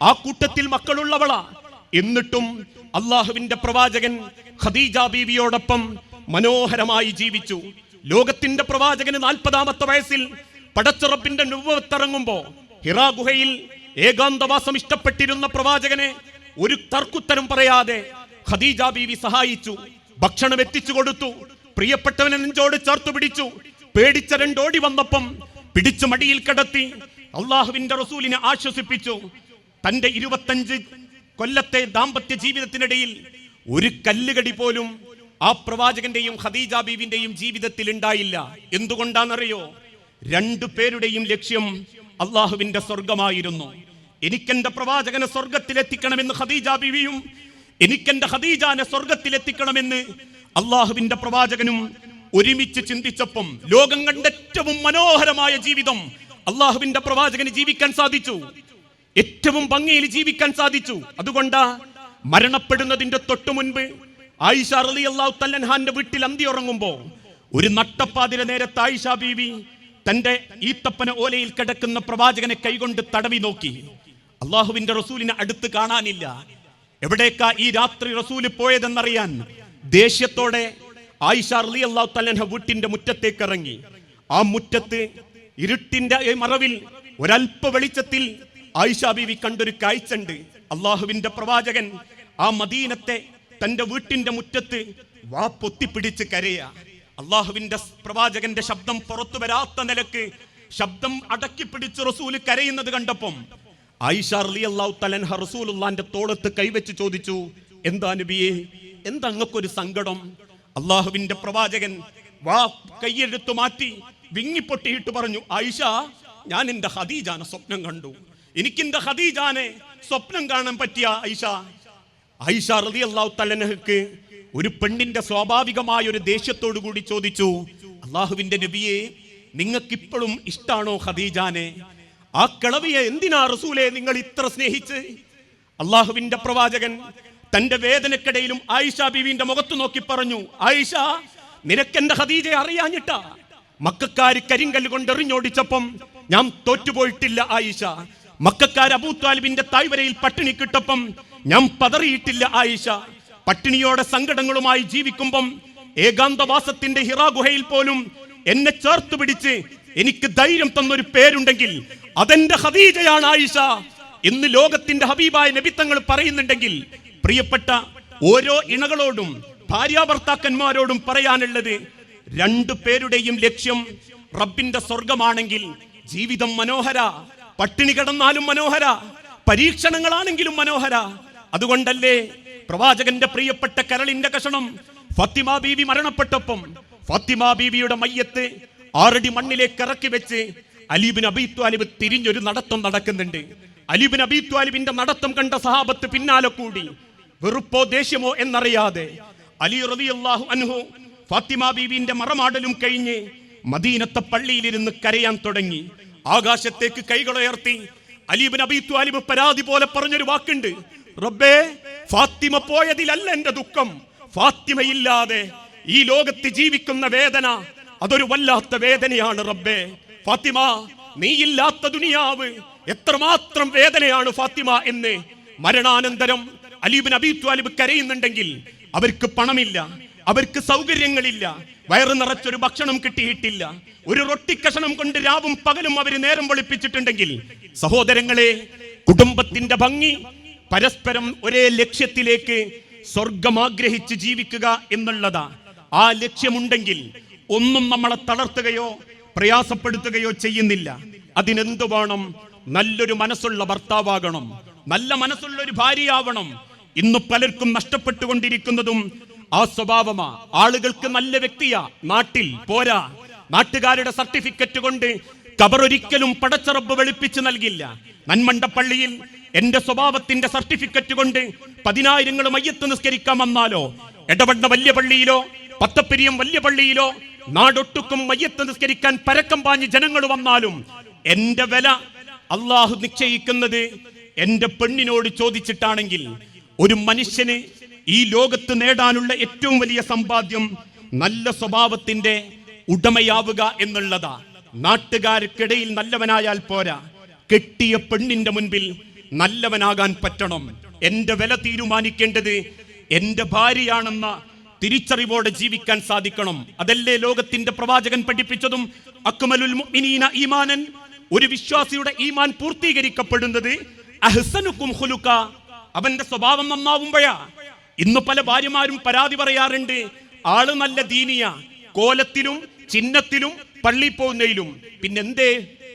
Speaker 1: ആ കൂട്ടത്തിൽ മക്കളുള്ളവളാ. എന്നിട്ടും അല്ലാഹുവിന്റെ പ്രവാചകൻ ഖദീജ ബീവിയോടൊപ്പം മനോഹരമായി ജീവിച്ചു. ലോകത്തിന്റെ പ്രവാചകന് 40ാമത്തെ വയസ്സിൽ പടച്ചറപ്പിന്റെ നുബുവത്തിറങ്ങുമ്പോ ഹിറാ ഗുഹയിൽ ഏകാന്തവാസം ഇഷ്ടപ്പെട്ടിരുന്ന പ്രവാചകനെ ഒരു തർക്കുത്തരം പറയാതെ ഖദീജ ബീവി സഹായിച്ചു. ഭക്ഷണം എത്തിച്ചു കൊടുത്തു, പ്രിയപ്പെട്ടവനെ നെഞ്ചോട് ചേർത്തു പിടിച്ചു. പേടിച്ച 2 ഓടി വന്നപ്പം പിടിച്ചു മടിയിൽ കിടത്തി അല്ലാഹുവിന്റെ റസൂലിനെ ആശ്വസിപ്പിച്ചു. തന്റെ 25 കൊല്ലത്തെ ദാമ്പത്യ ജീവിതത്തിനിടയിൽ ഒരു കല്ലുകടി പോലും ആ പ്രവാചകന്റെയും ഖദീജ ബീവിന്റെയും ജീവിതത്തിൽ ഉണ്ടായില്ല. എന്തുകൊണ്ടാണെന്നറിയോ? 2 പേരുടെയും ലക്ഷ്യം അല്ലാഹുവിന്റെ സ്വർഗമായിരുന്നു. എനിക്കെന്റെ പ്രവാചകനെ സ്വർഗത്തിലെത്തിക്കണമെന്ന് ഖദീജ ബീവിയും, എനിക്കെന്റെ ഖദീജാനെ സ്വർഗത്തിലെത്തിക്കണമെന്ന് അല്ലാഹുവിന്റെ പ്രവാചകനും ഒരുമിച്ച് ചിന്തിച്ചപ്പം ലോകം കണ്ട ഏറ്റവും മനോഹരമായ ജീവിതം അല്ലാഹുവിന്റെ പ്രവാചകന് ജീവിക്കാൻ സാധിച്ചു. ഏറ്റവും ഭംഗിയിൽ ജീവിക്കാൻ സാധിച്ചു. അതുകൊണ്ടാ മരണപ്പെടുന്നതിന്റെ തൊട്ടു മുൻപ് ആയിഷ റളിയല്ലാഹു തആല അൻഹാന്റെ വീട്ടിൽ അന്തിയുറങ്ങുമ്പോ ഒരു നട്ടപ്പാതിര നേരത്ത് ആയിഷ ബീവി തന്റെ ഈത്തപ്പന ഓലയിൽ കിടക്കുന്ന പ്രവാചകനെ കൈകൊണ്ട് തടവി നോക്കി. അല്ലാഹുവിന്റെ റസൂലിനെ അടുത്ത് കാണാനില്ല. എവിടേക്കാ ഈ രാത്രി റസൂല് പോയതെന്നറിയാൻ ദേഷ്യത്തോടെ ആയിഷ റളിയല്ലാഹു തആല അൻഹ വീട്ടിന്റെ മുറ്റത്തേക്ക് ഇറങ്ങി. ആ മുറ്റത്ത് ഇരുട്ടിന്റെ മറവിൽ ഒരൽപ്പ വെളിച്ചത്തിൽ ആയിഷ ബീവി കണ്ടൊരു കാഴ്ചണ്ട്. അല്ലാഹുവിന്റെ പ്രവാചകൻ ആ മദീനത്തെ തന്റെ വീട്ടിന്റെ മുറ്റത്ത് വാ പൊത്തിപ്പിടിച്ച് കരയാ. അല്ലാഹുവിന്റെ പ്രവാചകന്റെ ശബ്ദം പുറത്തു വരാത്ത നിലക്ക് ശബ്ദം അടക്കി പിടിച്ച് റസൂല് കരയുന്നത് കണ്ടപ്പം ആയിഷ റളിയല്ലാഹു തആല അൻഹ റസൂലുള്ളാഹിന്റെ തോളത്ത് കൈവച്ച് ചോദിച്ചു, എന്താ നബിയേ, എന്താ അങ്ങക്കൊരു സങ്കടം? അല്ലാഹുവിന്റെ പ്രവാചകൻ വാ കൈയെടുത്തു മാറ്റി വിങ്ങിപ്പൊട്ടിയിട്ട് പറഞ്ഞു, ആയിഷ, ഞാൻ എന്റെ ഖദീജാനെ സ്വപ്നം കണ്ടു. എനിക്കെന്റെ ഖദീജാനെ സ്വപ്നം കാണാൻ പറ്റിയ ആയിഷ റളിയല്ലാഹു തആല അൻഹക്ക് ഒരു പെണ്ണിന്റെ സ്വാഭാവികമായ ഒരു ദേഷ്യത്തോടു കൂടി ചോദിച്ചു, അല്ലാഹുവിന്റെ നബിയെ, നിങ്ങൾക്കിപ്പോഴും ഇഷ്ടാണോ ഖദീജാനെ? ആ കിളവിയെ എന്തിനാ റസൂലെ നിങ്ങൾ ഇത്ര സ്നേഹിച്ച്? അല്ലാഹുവിന്റെ പ്രവാചകൻ തന്റെ വേദനക്കിടയിലും ആയിഷ ബീവിന്റെ മുഖത്ത് നോക്കി പറഞ്ഞു, ആയിഷ, നിനക്കെന്റെ ഖദീജയെ അറിയാഞ്ഞിട്ടാ. മക്കക്കാര് കരിങ്കല്ല് കൊണ്ട് എറിഞ്ഞോടിച്ചപ്പം ഞാൻ തോറ്റുപോയിട്ടില്ല ആയിഷ. മക്കക്കാർ അബൂ ത്വാലിബിന്റെ തായ്വരയിൽ പട്ടിണി കിട്ടപ്പം ഞാൻ പതറിയിട്ടില്ല ആയിഷ. പട്ടിണിയോടെ സങ്കടങ്ങളുമായി ജീവിക്കുമ്പം ഏകാന്തവാസത്തിന്റെ ഹിറാ ഗുഹയിൽ പോലും എന്നെ ചേർത്ത് പിടിച്ച് എനിക്ക് ധൈര്യം തന്നൊരു പേരുണ്ടെങ്കിൽ അതെന്റെ ഖദീജയാണ് ആയിഷ എന്ന് ലോകത്തിന്റെ ഹബീബായ നബി തങ്ങൾ പറയുന്നുണ്ടെങ്കിൽ, പ്രിയപ്പെട്ട ഓരോ ഇണകളോടും ഭാര്യാഭർത്താക്കന്മാരോടും പറയാനുള്ളത്, രണ്ടു പേരുടെയും ലക്ഷ്യം റബ്ബിന്റെ സ്വർഗമാണെങ്കിൽ ജീവിതം മനോഹര, പട്ടിണി കിടന്നാലും മനോഹര, പരീക്ഷണങ്ങളാണെങ്കിലും മനോഹര. അതുകൊണ്ടല്ലേ പ്രവാചകന്റെ പ്രിയപ്പെട്ട കരളിന്റെ കഷണം ഫാത്തിമ ബീവി മരണപ്പെട്ടപ്പം ഫാത്തിമ ബീവിയുടെ മയ്യത്ത് 6 അടി മണ്ണിലേക്ക് ഇറക്കി വെച്ച് അലി ഇബ്നു അബീ ത്വാലിബ് തിരിഞ്ഞൊരു നടത്തം നടക്കുന്നുണ്ട്. അലി ഇബ്നു അബീ ത്വാലിബിന്റെ നടത്തം കണ്ട സഹാബത്ത് പിന്നാലെ കൂടി. വെറുപ്പോ ദേഷ്യമോ എന്നറിയാതെ അലി റളിയല്ലാഹു അൻഹു ഫാത്തിമ ബീവിന്റെ മറമാടലും കഴിഞ്ഞ് മദീനത്തെ പള്ളിയിലിരുന്ന് കരയാൻ തുടങ്ങി. ആകാശത്തേക്ക് കൈകളുയർത്തി അലി ഇബ്നു അബീ ത്വാലിബ് പരാതി പോലെ പറഞ്ഞൊരു വാക്കുണ്ട്, റബ്ബേ, ഫാത്തിമ പോയതിലല്ല എന്റെ ദുഃഖം, ഫാത്തിമയില്ലാതെ ഈ ലോകത്ത് ജീവിക്കുന്ന വേദന അതൊരു വല്ലാത്ത വേദനയാണ് റബ്ബേ. ഫാത്തിമ, നീയില്ലാത്ത ദുനിയാവ് എത്രമാത്രം വേദനയാണ് ഫാത്തിമ എന്ന് മരണാനന്തരം അലി ഇബ്നു അബീ ത്വാലിബ് കരയുന്നുണ്ടെങ്കിൽ, അവർക്ക് പണമില്ല, അവർക്ക് സൗകര്യങ്ങളില്ല, വയറ് നിറച്ചൊരു ഭക്ഷണം കിട്ടിയിട്ടില്ല, ഒരു റൊട്ടിക്കഷണം കൊണ്ട് രാവും പകലും അവര് നേരം വെളുപ്പിച്ചിട്ടുണ്ടെങ്കിൽ, സഹോദരങ്ങളെ, കുടുംബത്തിന്റെ ഭംഗി പരസ്പരം ഒരേ ലക്ഷ്യത്തിലേക്ക് സ്വർഗം ആഗ്രഹിച്ച് ജീവിക്കുക എന്നുള്ളതാ. ആ ലക്ഷ്യമുണ്ടെങ്കിൽ ഒന്നും നമ്മളെ തളർത്തുകയോ പ്രയാസപ്പെടുത്തുകയോ ചെയ്യുന്നില്ല. അതിനെന്തു വേണം? നല്ലൊരു മനസ്സുള്ള ഭർത്താവാകണം, നല്ല മനസ്സുള്ള ഒരു ഭാര്യയാവണം. ഇന്ന് പലർക്കും നഷ്ടപ്പെട്ടുകൊണ്ടിരിക്കുന്നതും ആ സ്വഭാവമാ. ആളുകൾക്ക് നല്ല വ്യക്തിയാ, നാട്ടിൽ പോരാ, നാട്ടുകാരുടെ സർട്ടിഫിക്കറ്റ് കൊണ്ട് ഖബറൊരിക്കലും പടച്ച റബ്ബ് വെളുപ്പിച്ച് നൽകില്ല. നന്മണ്ട പള്ളിയിൽ എന്റെ സ്വഭാവത്തിന്റെ സർട്ടിഫിക്കറ്റ് കൊണ്ട് 10,000 മയ്യത്ത് നിസ്കരിക്കാൻ വന്നാലോ, ഇടവണ്ണ വലിയ പള്ളിയിലോ പത്തപ്പെരിയം വലിയ പള്ളിയിലോ നാടൊട്ടുക്കും മയ്യത്ത് നിസ്കരിക്കാൻ പരക്കം പാഞ്ഞ് ജനങ്ങൾ വന്നാലും എന്റെ വില അള്ളാഹു നിശ്ചയിക്കുന്നത് എന്റെ പെണ്ണിനോട് ചോദിച്ചിട്ടാണെങ്കിൽ, ഒരു മനുഷ്യന് ഈ ലോകത്ത് നേടാനുള്ള ഏറ്റവും വലിയ സമ്പാദ്യം നല്ല സ്വഭാവത്തിന്റെ ഉടമയാവുക എന്നുള്ളതാ. നാട്ടുകാർക്കിടയിൽ നല്ലവനായാൽ പോരാ, കെട്ടിയ പെണ്ണിന്റെ മുൻപിൽ നല്ലവനാകാൻ പറ്റണം. എന്റെ വില തീരുമാനിക്കേണ്ടത് എന്റെ ഭാര്യയാണെന്ന തിരിച്ചറിവോടെ ജീവിക്കാൻ സാധിക്കണം. അതല്ലേ ലോകത്തിന്റെ പ്രവാചകൻ പഠിപ്പിച്ചതും? അക്മലുൽ മുഅ്മിനീന ഈമാനൻ, ഒരു വിശ്വാസിയുടെ ഈമാൻ പൂർത്തീകരിക്കപ്പെടുന്നത് അഹ്സനുക്കും ഖുലുഖ, അവന്റെ സ്വഭാവം നന്നാവുമ്പോഴാ. ഇന്ന് പല ഭാര്യമാരും പരാതി പറയാറുണ്ട്, ആള് നല്ല ദീനിയ, കോലത്തിലും ചിഹ്നത്തിലും പള്ളി പോകുന്നതിലും, പിന്നെന്തേ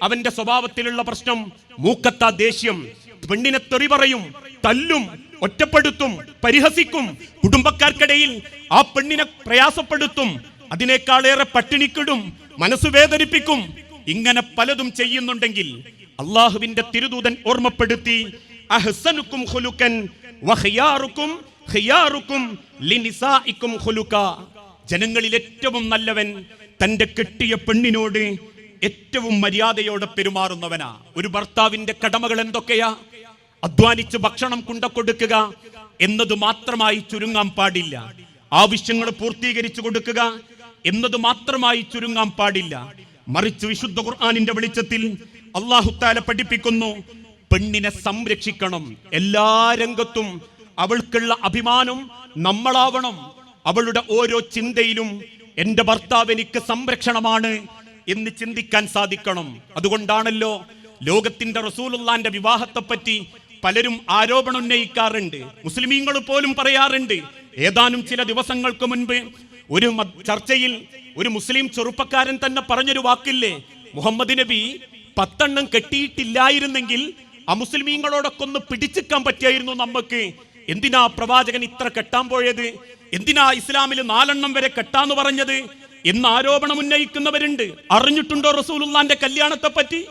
Speaker 1: അവന്റെ സ്വഭാവത്തിലുള്ള പ്രശ്നം? മൂക്കത്താ ദേഷ്യം, പെണ്ണിനെ തെറി പറയും, തല്ലും, ഒറ്റപ്പെടുത്തും, പരിഹസിക്കും, കുടുംബക്കാർക്കിടയിൽ ആ പെണ്ണിനെ പ്രയാസപ്പെടുത്തും, അതിനേക്കാളേറെ പട്ടിണിക്കിടും, മനസ്സ് വേദനിപ്പിക്കും. ഇങ്ങനെ പലതും ചെയ്യുന്നുണ്ടെങ്കിൽ അള്ളാഹുവിന്റെ തിരുദൂതൻ ഓർമ്മപ്പെടുത്തി, അഹ്സനുക്കും ഖുലുഖൻ വഖിയാറുക്കും ഖിയാറുക്കും ലിനിസാഇക്കും ഖുലുഖ, ജനങ്ങളിൽ ഏറ്റവും നല്ലവൻ തന്റെ കെട്ടിയ പെണ്ണിനോട് ഏറ്റവും മര്യാദയോടെ പെരുമാറുന്നവനാ. ഒരു ഭർത്താവിന്റെ കടമകൾ എന്തൊക്കെയാ? അധ്വാനിച്ച് ഭക്ഷണം കൊണ്ടുകൊടുക്കുക എന്നത് മാത്രമായി ചുരുങ്ങാൻ പാടില്ല. ആവശ്യങ്ങൾ പൂർത്തീകരിച്ചു കൊടുക്കുക എന്നത് മാത്രമായി ചുരുങ്ങാൻ പാടില്ല. മറിച്ച് വിശുദ്ധ ഖുർആനിന്റെ വെളിച്ചത്തിൽ അല്ലാഹു തആല പഠിപ്പിക്കുന്നു, പെണ്ണിനെ സംരക്ഷിക്കണം. എല്ലാ രംഗത്തും അവൾക്കുള്ള അഭിമാനം നമ്മളാവണം. അവളുടെ ഓരോ ചിന്തയിലും എന്റെ ഭർത്താവ് എനിക്ക് സംരക്ഷണമാണ് എന്ന് ചിന്തിക്കാൻ സാധിക്കണം. അതുകൊണ്ടാണല്ലോ ലോകത്തിന്റെ റസൂലുള്ളാന്റെ വിവാഹത്തെപ്പറ്റി പലരും ആരോപണം ഉന്നയിക്കാറുണ്ട്. മുസ്ലിമീങ്ങൾ പോലും പറയാറുണ്ട്. ഏതാനും ചില ദിവസങ്ങൾക്ക് മുൻപ് ഒരു ചർച്ചയിൽ ഒരു മുസ്ലിം ചെറുപ്പക്കാരൻ തന്നെ പറഞ്ഞൊരു വാക്കില്ലേ, മുഹമ്മദ് നബി 10 എണ്ണം കെട്ടിയിട്ടില്ലായിരുന്നെങ്കിൽ അമുസ്ലിമീങ്ങളോടൊക്കെ ഒന്ന് പിടിച്ചിക്കാൻ പറ്റിയായിരുന്നു നമുക്ക്. എന്തിനാ പ്രവാചകൻ ഇത്ര കെട്ടാൻ പോയത്? എന്തിനാ ഇസ്ലാമിൽ 4 എണ്ണം വരെ കെട്ടാന്ന് പറഞ്ഞത് എന്ന് ആരോപണം ഉന്നയിക്കുന്നവരുണ്ട്. അറിഞ്ഞിട്ടുണ്ടോ റസൂലുള്ളാന്റെ കല്യാണത്തെ പറ്റി?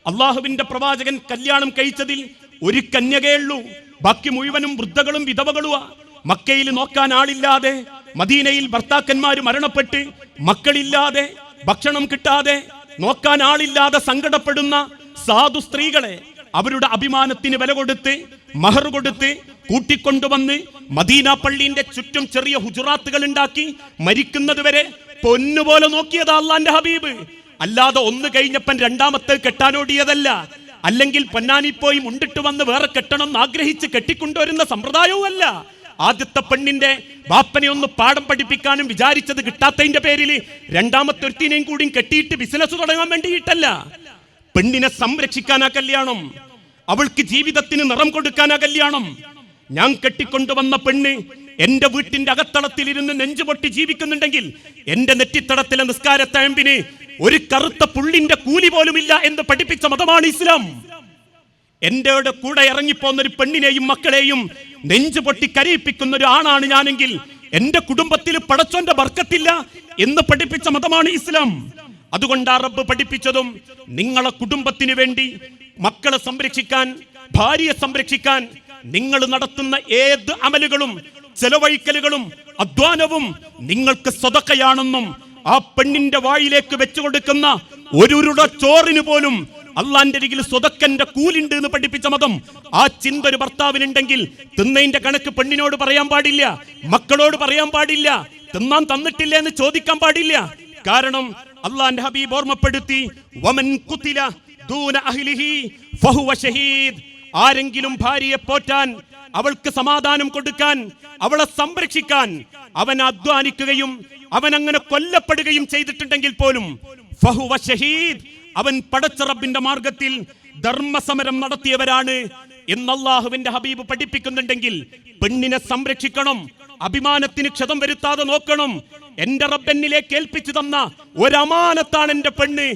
Speaker 1: അള്ളാഹുവിന്റെ പ്രവാചകൻ കല്യാണം കഴിച്ചതിൽ ഒരു കന്യകയുള്ളൂ, ബാക്കി മുഴുവനും വൃദ്ധകളും വിധവകളുമാ. മക്കയിൽ നോക്കാൻ ആളില്ലാതെ, മദീനയിൽ ഭർത്താക്കന്മാര് മരണപ്പെട്ട് മക്കളില്ലാതെ, ഭക്ഷണം കിട്ടാതെ, നോക്കാൻ ആളില്ലാതെ സങ്കടപ്പെടുന്ന സാധു സ്ത്രീകളെ അവരുടെ അഭിമാനത്തിന് വില കൊടുത്ത് മഹർ കൊടുത്ത് കൂട്ടിക്കൊണ്ടുവന്ന് മദീന പള്ളിന്റെ ചുറ്റും ചെറിയ ഹുജറാത്തുകൾ ഉണ്ടാക്കി മരിക്കുന്നത് വരെ പൊന്നുപോലെ നോക്കിയതാ അള്ളാന്റെ ഹബീബ്. അല്ലാതെ ഒന്ന് കഴിഞ്ഞപ്പൻ രണ്ടാമത്തെ കെട്ടാനോടിയതല്ല. അല്ലെങ്കിൽ പൊന്നാനി പോയി മുണ്ടിട്ട് വന്ന് വേറെ കെട്ടണം ആഗ്രഹിച്ച് കെട്ടിക്കൊണ്ടുവരുന്ന സമ്പ്രദായവും അല്ല. ആദ്യത്തെ പെണ്ണിന്റെ ബാപ്പനെ ഒന്ന് പാഠം പഠിപ്പിക്കാനും വിചാരിച്ചത് കിട്ടാത്തതിന്റെ പേരിൽ രണ്ടാമത്തെ ഒരുത്തിനെയും കൂടി കെട്ടിയിട്ട് ബിസിനസ് തുടങ്ങാൻ വേണ്ടിയിട്ടല്ല. പെണ്ണിനെ സംരക്ഷിക്കാനാ കല്യാണം, അവൾക്ക് ജീവിതത്തിന് നിറം കൊടുക്കാനാ കല്യാണം. ഞാൻ കെട്ടിക്കൊണ്ടുവന്ന പെണ്ണ് എന്റെ വീട്ടിന്റെ അകത്തളത്തിലിരുന്ന് നെഞ്ചുപൊട്ടി ജീവിക്കുന്നുണ്ടെങ്കിൽ എന്റെ നെറ്റിത്തടത്തിലെ നിസ്കാരത്തഴമ്പിന് ഒരു കറുത്ത പുള്ളിന്റെ കൂലി പോലുമില്ല എന്ന് പഠിപ്പിച്ച മതമാണ് ഇസ്ലാം. എന്റെ കൂടെ ഇറങ്ങിപ്പോന്ന ഒരു പെണ്ണിനെയും മക്കളെയും നെഞ്ചുപൊട്ടി കരയിപ്പിക്കുന്ന ഒരു ആണാണ് ഞാനെങ്കിൽ എന്റെ കുടുംബത്തിൽ പടച്ചോന്റെ ബർക്കത്തില്ല എന്ന് പഠിപ്പിച്ച മതമാണ് ഇസ്ലാം. അതുകൊണ്ടാ റബ്ബ് പഠിപ്പിച്ചതും നിങ്ങളെ കുടുംബത്തിന് വേണ്ടി മക്കളെ സംരക്ഷിക്കാൻ, ഭാര്യയെ സംരക്ഷിക്കാൻ നിങ്ങൾ നടത്തുന്ന ഏത് അമലുകളും ചെലവഴിക്കലുകളും അധ്വാനവും നിങ്ങൾക്ക് സ്വതക്കയാണെന്നും ആ പെണ്ണിന്റെ വായിലേക്ക് വെച്ചു കൊടുക്കുന്ന ഒരു ചോറിന് പോലും അള്ളാന്റെ അരികിൽ സ്വതക്കന്റെ കൂലുണ്ട് എന്ന് പഠിപ്പിച്ച മതം. ആ ചിന്ത ഒരു ഭർത്താവിനുണ്ടെങ്കിൽ തിന്നതിന്റെ കണക്ക് പെണ്ണിനോട് പറയാൻ പാടില്ല, മക്കളോട് പറയാൻ പാടില്ല, തിന്നാൻ തന്നിട്ടില്ല എന്ന് ചോദിക്കാൻ പാടില്ല. കാരണം അള്ളാന്റെ ഹബീബ് ഓർമ്മപ്പെടുത്തി, വമൻ ഖുതില ദൂന അഹ്ലിഹി ഫഹുവ ഷഹീദ്. ആരെങ്കിലും ഭാര്യയെ പോറ്റാൻ, അവൾക്ക് സമാധാനം കൊടുക്കാൻ, അവളെ സംരക്ഷിക്കാൻ അവൻ അധ്വാനിക്കുകയും അവൻ അങ്ങനെ കൊല്ലപ്പെടുകയും ചെയ്തിട്ടുണ്ടെങ്കിൽ പോലും ഫഹുവ ഷഹീദ്, അവൻ പടച്ച റബ്ബിന്റെ മാർഗത്തിൽ ധർമ്മസമരം നടത്തിയവരാണ് എന്ന് അല്ലാഹുവിന്റെ ഹബീബ് പഠിപ്പിക്കുന്നുണ്ടെങ്കിൽ പെണ്ണിനെ സംരക്ഷിക്കണം, അഭിമാനത്തിന് ക്ഷതം വരുത്താതെ നോക്കണം. എന്റെ റബ്ബെന്നിലേക്ക് ഏൽപ്പിച്ചു തന്ന ഒരമാനത്താണ് എന്റെ പെണ്ണ്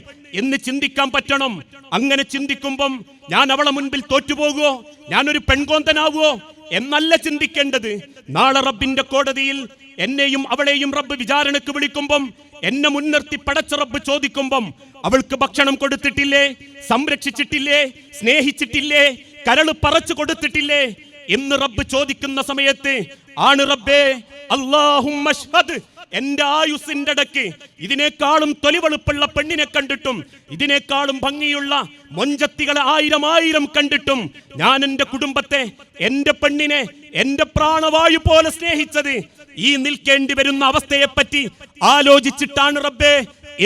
Speaker 1: എന്ന് ചിന്തിക്കാൻ പറ്റണം. അങ്ങനെ ചിന്തിക്കുമ്പം ഞാൻ അവളെ മുൻപിൽ തോറ്റുപോകുവോ, ഞാനൊരു പെൺകോന്തനാവുമോ എന്നല്ല ചിന്തിക്കേണ്ടത്. നാളെ റബ്ബിന്റെ കോടതിയിൽ എന്നെയും അവളെയും റബ്ബ് വിചാരണക്ക് വിളിക്കുമ്പം, എന്നെ മുൻനിർത്തി പടച്ച റബ്ബ് ചോദിക്കുമ്പം അവൾക്ക് ഭക്ഷണം കൊടുത്തിട്ടില്ലേ, സംരക്ഷിച്ചിട്ടില്ലേ, സ്നേഹിച്ചിട്ടില്ലേ, കരള് പറച്ചു കൊടുത്തിട്ടില്ലേ എന്ന് റബ്ബ് ചോദിക്കുന്ന സമയത്ത് ആണ് റബ്ബേ അല്ലാഹുമ്മ അശ്ഹദ്, എന്റെ ആയുസിന്റെ ഇടയ്ക്ക് ഇതിനേക്കാളും തൊലിവെളുപ്പുള്ള പെണ്ണിനെ കണ്ടിട്ടും ഇതിനേക്കാളും ഭംഗിയുള്ള മൊഞ്ചത്തികളെ ആയിരം കണ്ടിട്ടും ഞാൻ എന്റെ കുടുംബത്തെ, എന്റെ പെണ്ണിനെ എന്റെ പ്രാണവായു പോലെ സ്നേഹിച്ചത് ഈ നിൽക്കേണ്ടി വരുന്ന അവസ്ഥയെപ്പറ്റി ആലോചിച്ചിട്ടാണ് റബ്ബേ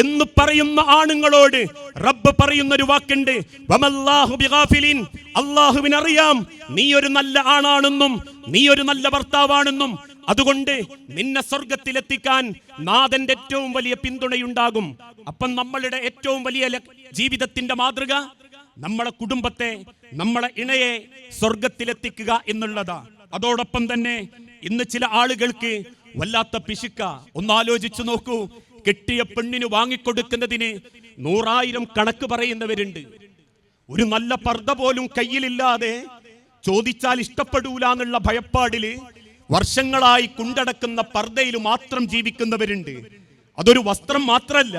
Speaker 1: എന്ന് പറയുന്ന ആണുങ്ങളോട് റബ്ബ് പറയുന്ന ഒരു വാക്കുണ്ട്, വമല്ലാഹു ബിഗാഫിലിൻ, അല്ലാഹുവിനറിയാം നീ ഒരു നല്ല ആണാണെന്നും നീ ഒരു നല്ല ഭർത്താവാണെന്നും. അതുകൊണ്ട് നിന്നെ സ്വർഗത്തിലെത്തിക്കാൻ നാഥന്റെ ഏറ്റവും വലിയ പിന്തുണയുണ്ടാകും. അപ്പം നമ്മളുടെ ഏറ്റവും വലിയ ജീവിതത്തിന്റെ മാതൃക നമ്മളെ കുടുംബത്തെ, നമ്മളെ ഇണയെ സ്വർഗത്തിലെത്തിക്കുക എന്നുള്ളതാ. അതോടൊപ്പം തന്നെ ഇന്ന് ചില ആളുകൾക്ക് വല്ലാത്ത പിശുക്ക. ഒന്നാലോചിച്ചു നോക്കൂ, കെട്ടിയ പെണ്ണിന് വാങ്ങിക്കൊടുക്കുന്നതിന് 100,000 കണക്ക് പറയുന്നവരുണ്ട്. ഒരു നല്ല പർദ്ദ പോലും കയ്യിലില്ലാതെ ചോദിച്ചാൽ ഇഷ്ടപ്പെടൂല എന്നുള്ള ഭയപ്പാടില് വർഷങ്ങളായി കൊണ്ടടക്കുന്ന പർദ്ദയിൽ മാത്രം ജീവിക്കുന്നവരുണ്ട്. അതൊരു വസ്ത്രം മാത്രല്ല,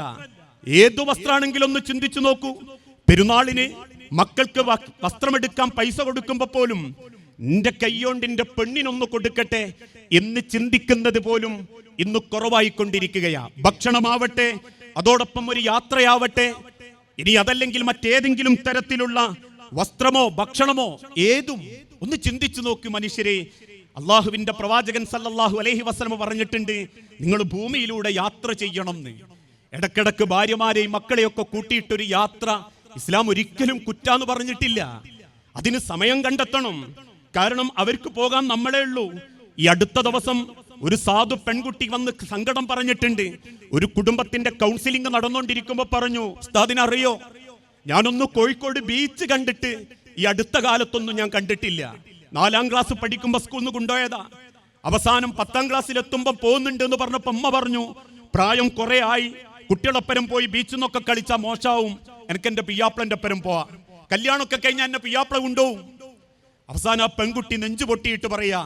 Speaker 1: ഏതു വസ്ത്രമാണെങ്കിലും ഒന്ന് ചിന്തിച്ചു നോക്കൂ. പെരുന്നാളിന് മക്കൾക്ക് വസ്ത്രമെടുക്കാൻ പൈസ കൊടുക്കുമ്പോ പോലും നിന്റെ കൈയോണ്ട് എന്റെ പെണ്ണിനൊന്ന് കൊടുക്കട്ടെ എന്ന് ചിന്തിക്കുന്നത് പോലും ഇന്ന് കുറവായിക്കൊണ്ടിരിക്കുകയാ. ഭക്ഷണമാവട്ടെ, അതോടൊപ്പം ഒരു യാത്രയാവട്ടെ, ഇനി അതല്ലെങ്കിൽ മറ്റേതെങ്കിലും തരത്തിലുള്ള വസ്ത്രമോ ഭക്ഷണമോ ഏതും ഒന്ന് ചിന്തിച്ചു നോക്കൂ മനുഷ്യരെ. അള്ളാഹുവിന്റെ പ്രവാചകൻ സല്ലല്ലാഹു അലൈഹി വസല്ലം പറഞ്ഞിട്ടുണ്ട്, നിങ്ങൾ ഭൂമിയിലൂടെ യാത്ര ചെയ്യണം എന്ന്. ഇടക്കിടക്ക് ഭാര്യമാരെയും മക്കളെയൊക്കെ കൂട്ടിയിട്ടൊരു യാത്ര ഇസ്ലാം ഒരിക്കലും കുറ്റാന്ന് പറഞ്ഞിട്ടില്ല. അതിന് സമയം കണ്ടെത്തണം. കാരണം അവർക്ക് പോകാൻ നമ്മളേ ഉള്ളൂ. ഈ അടുത്ത ദിവസം ഒരു സാധു പെൺകുട്ടി വന്ന് സങ്കടം പറഞ്ഞിട്ടുണ്ട്. ഒരു കുടുംബത്തിന്റെ കൗൺസിലിംഗ് നടന്നുകൊണ്ടിരിക്കുമ്പോ പറഞ്ഞു, ഉസ്താദിനറിയോ, ഞാനൊന്ന് കോഴിക്കോട് ബീച്ച് കണ്ടിട്ട് ഈ അടുത്ത കാലത്തൊന്നും ഞാൻ കണ്ടിട്ടില്ല. 4ാം ക്ലാസ് പഠിക്കുമ്പോ സ്കൂളിൽ നിന്ന് കൊണ്ടുപോയതാ. അവസാനം 10ാം ക്ലാസ്സിലെത്തുമ്പോ പോകുന്നുണ്ട് എന്ന് പറഞ്ഞപ്പോ അമ്മ പറഞ്ഞു, പ്രായം കുറെ ആയി, കുട്ടികളൊപ്പരം പോയി ബീച്ചിൽ നിന്നൊക്കെ കളിച്ചാൽ മോശമാവും, എനിക്ക് എന്റെ പിയാപ്പിളന്റെ ഒപ്പരം പോവാ, കല്യാണമൊക്കെ കഴിഞ്ഞാൽ എന്നെ പിയാപ്പിള കൊണ്ടുപോകും. അവസാനം ആ പെൺകുട്ടി നെഞ്ചു പൊട്ടിയിട്ട് പറയാ,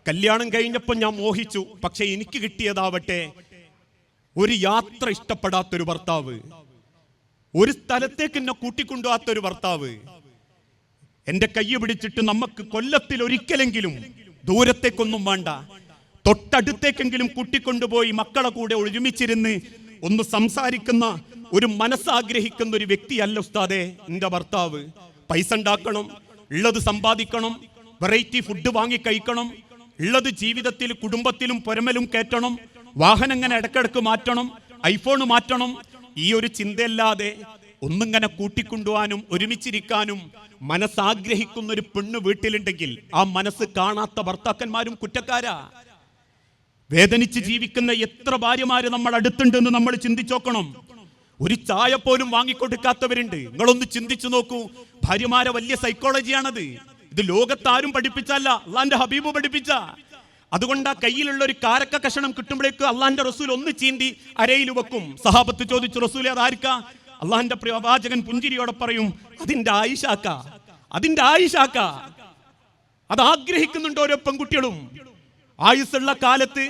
Speaker 1: കല്യാണം കഴിഞ്ഞപ്പോ ഞാൻ മോഹിച്ചു, പക്ഷെ എനിക്ക് കിട്ടിയതാവട്ടെ ഒരു യാത്ര ഇഷ്ടപ്പെടാത്തൊരു ഭർത്താവ്, ഒരു സ്ഥലത്തേക്ക് എന്നെ കൂട്ടിക്കൊണ്ടുപോകാത്തൊരു ഭർത്താവ്. എന്റെ കൈ പിടിച്ചിട്ട് നമുക്ക് കൊല്ലത്തിൽ ഒരിക്കലെങ്കിലും, ദൂരത്തേക്കൊന്നും വേണ്ട, തൊട്ടടുത്തേക്കെങ്കിലും കൂട്ടിക്കൊണ്ടുപോയി മക്കളെ കൂടെ ഒരുമിച്ചിരുന്ന് ഒന്ന് സംസാരിക്കുന്ന ഒരു മനസ്സാഗ്രഹിക്കുന്ന ഒരു വ്യക്തിയല്ല ഉസ്താദേ എന്റെ ഭർത്താവ്. പൈസ ഉണ്ടാക്കണം, ഉള്ളത് സമ്പാദിക്കണം, വെറൈറ്റി ഫുഡ് വാങ്ങി കഴിക്കണം, ഉള്ളത് ജീവിതത്തിൽ കുടുംബത്തിലും പുരമലും കയറ്റണം, വാഹനം ഇങ്ങനെ ഇടക്കിടക്ക് മാറ്റണം, ഐഫോൺ മാറ്റണം. ഈ ഒരു ചിന്തയല്ലാതെ ഒന്നിങ്ങനെ കൂട്ടിക്കൊണ്ടുപോകാനും ഒരുമിച്ചിരിക്കാനും മനസ്സാഗ്രഹിക്കുന്ന ഒരു പെണ്ണ് വീട്ടിലുണ്ടെങ്കിൽ ആ മനസ്സ് കാണാത്ത ഭർത്താക്കന്മാരും കുറ്റക്കാരാ. വേദനിച്ച് ജീവിക്കുന്ന എത്ര ഭാര്യമാര് നമ്മൾ അടുത്തുണ്ടെന്ന് നമ്മൾ ചിന്തിച്ചോക്കണം. ഒരു ചായ പോലും വാങ്ങിക്കൊടുക്കാത്തവരുണ്ട്. നിങ്ങളൊന്ന് ചിന്തിച്ചു നോക്കൂ. ഭാര്യമാരെ വലിയ സൈക്കോളജിയാണത്. ഇത് ലോകത്താരും പഠിപ്പിച്ചല്ല, അള്ളാന്റെ ഹബീബ് പഠിപ്പിച്ച. അതുകൊണ്ട് ആ കയ്യിലുള്ള ഒരു കാരക്ക കഷണം കിട്ടുമ്പോഴേക്ക് അള്ളാന്റെ റസൂൽ ഒന്ന് ചീന്തി അരയിൽ വെക്കും. സഹാബത്ത് ചോദിച്ചു, റസൂൽ അതാർക്കാ? അള്ളാന്റെ പ്രവാചകൻ പുഞ്ചിരിയോടെ പറയും, അതിന്റെ ആയിഷാക്ക, അതിന്റെ ആയിഷാക്ക. അത് ആഗ്രഹിക്കുന്നുണ്ട് ഓരോ പെൺകുട്ടികളും. ആയുസ്സുള്ള കാലത്ത്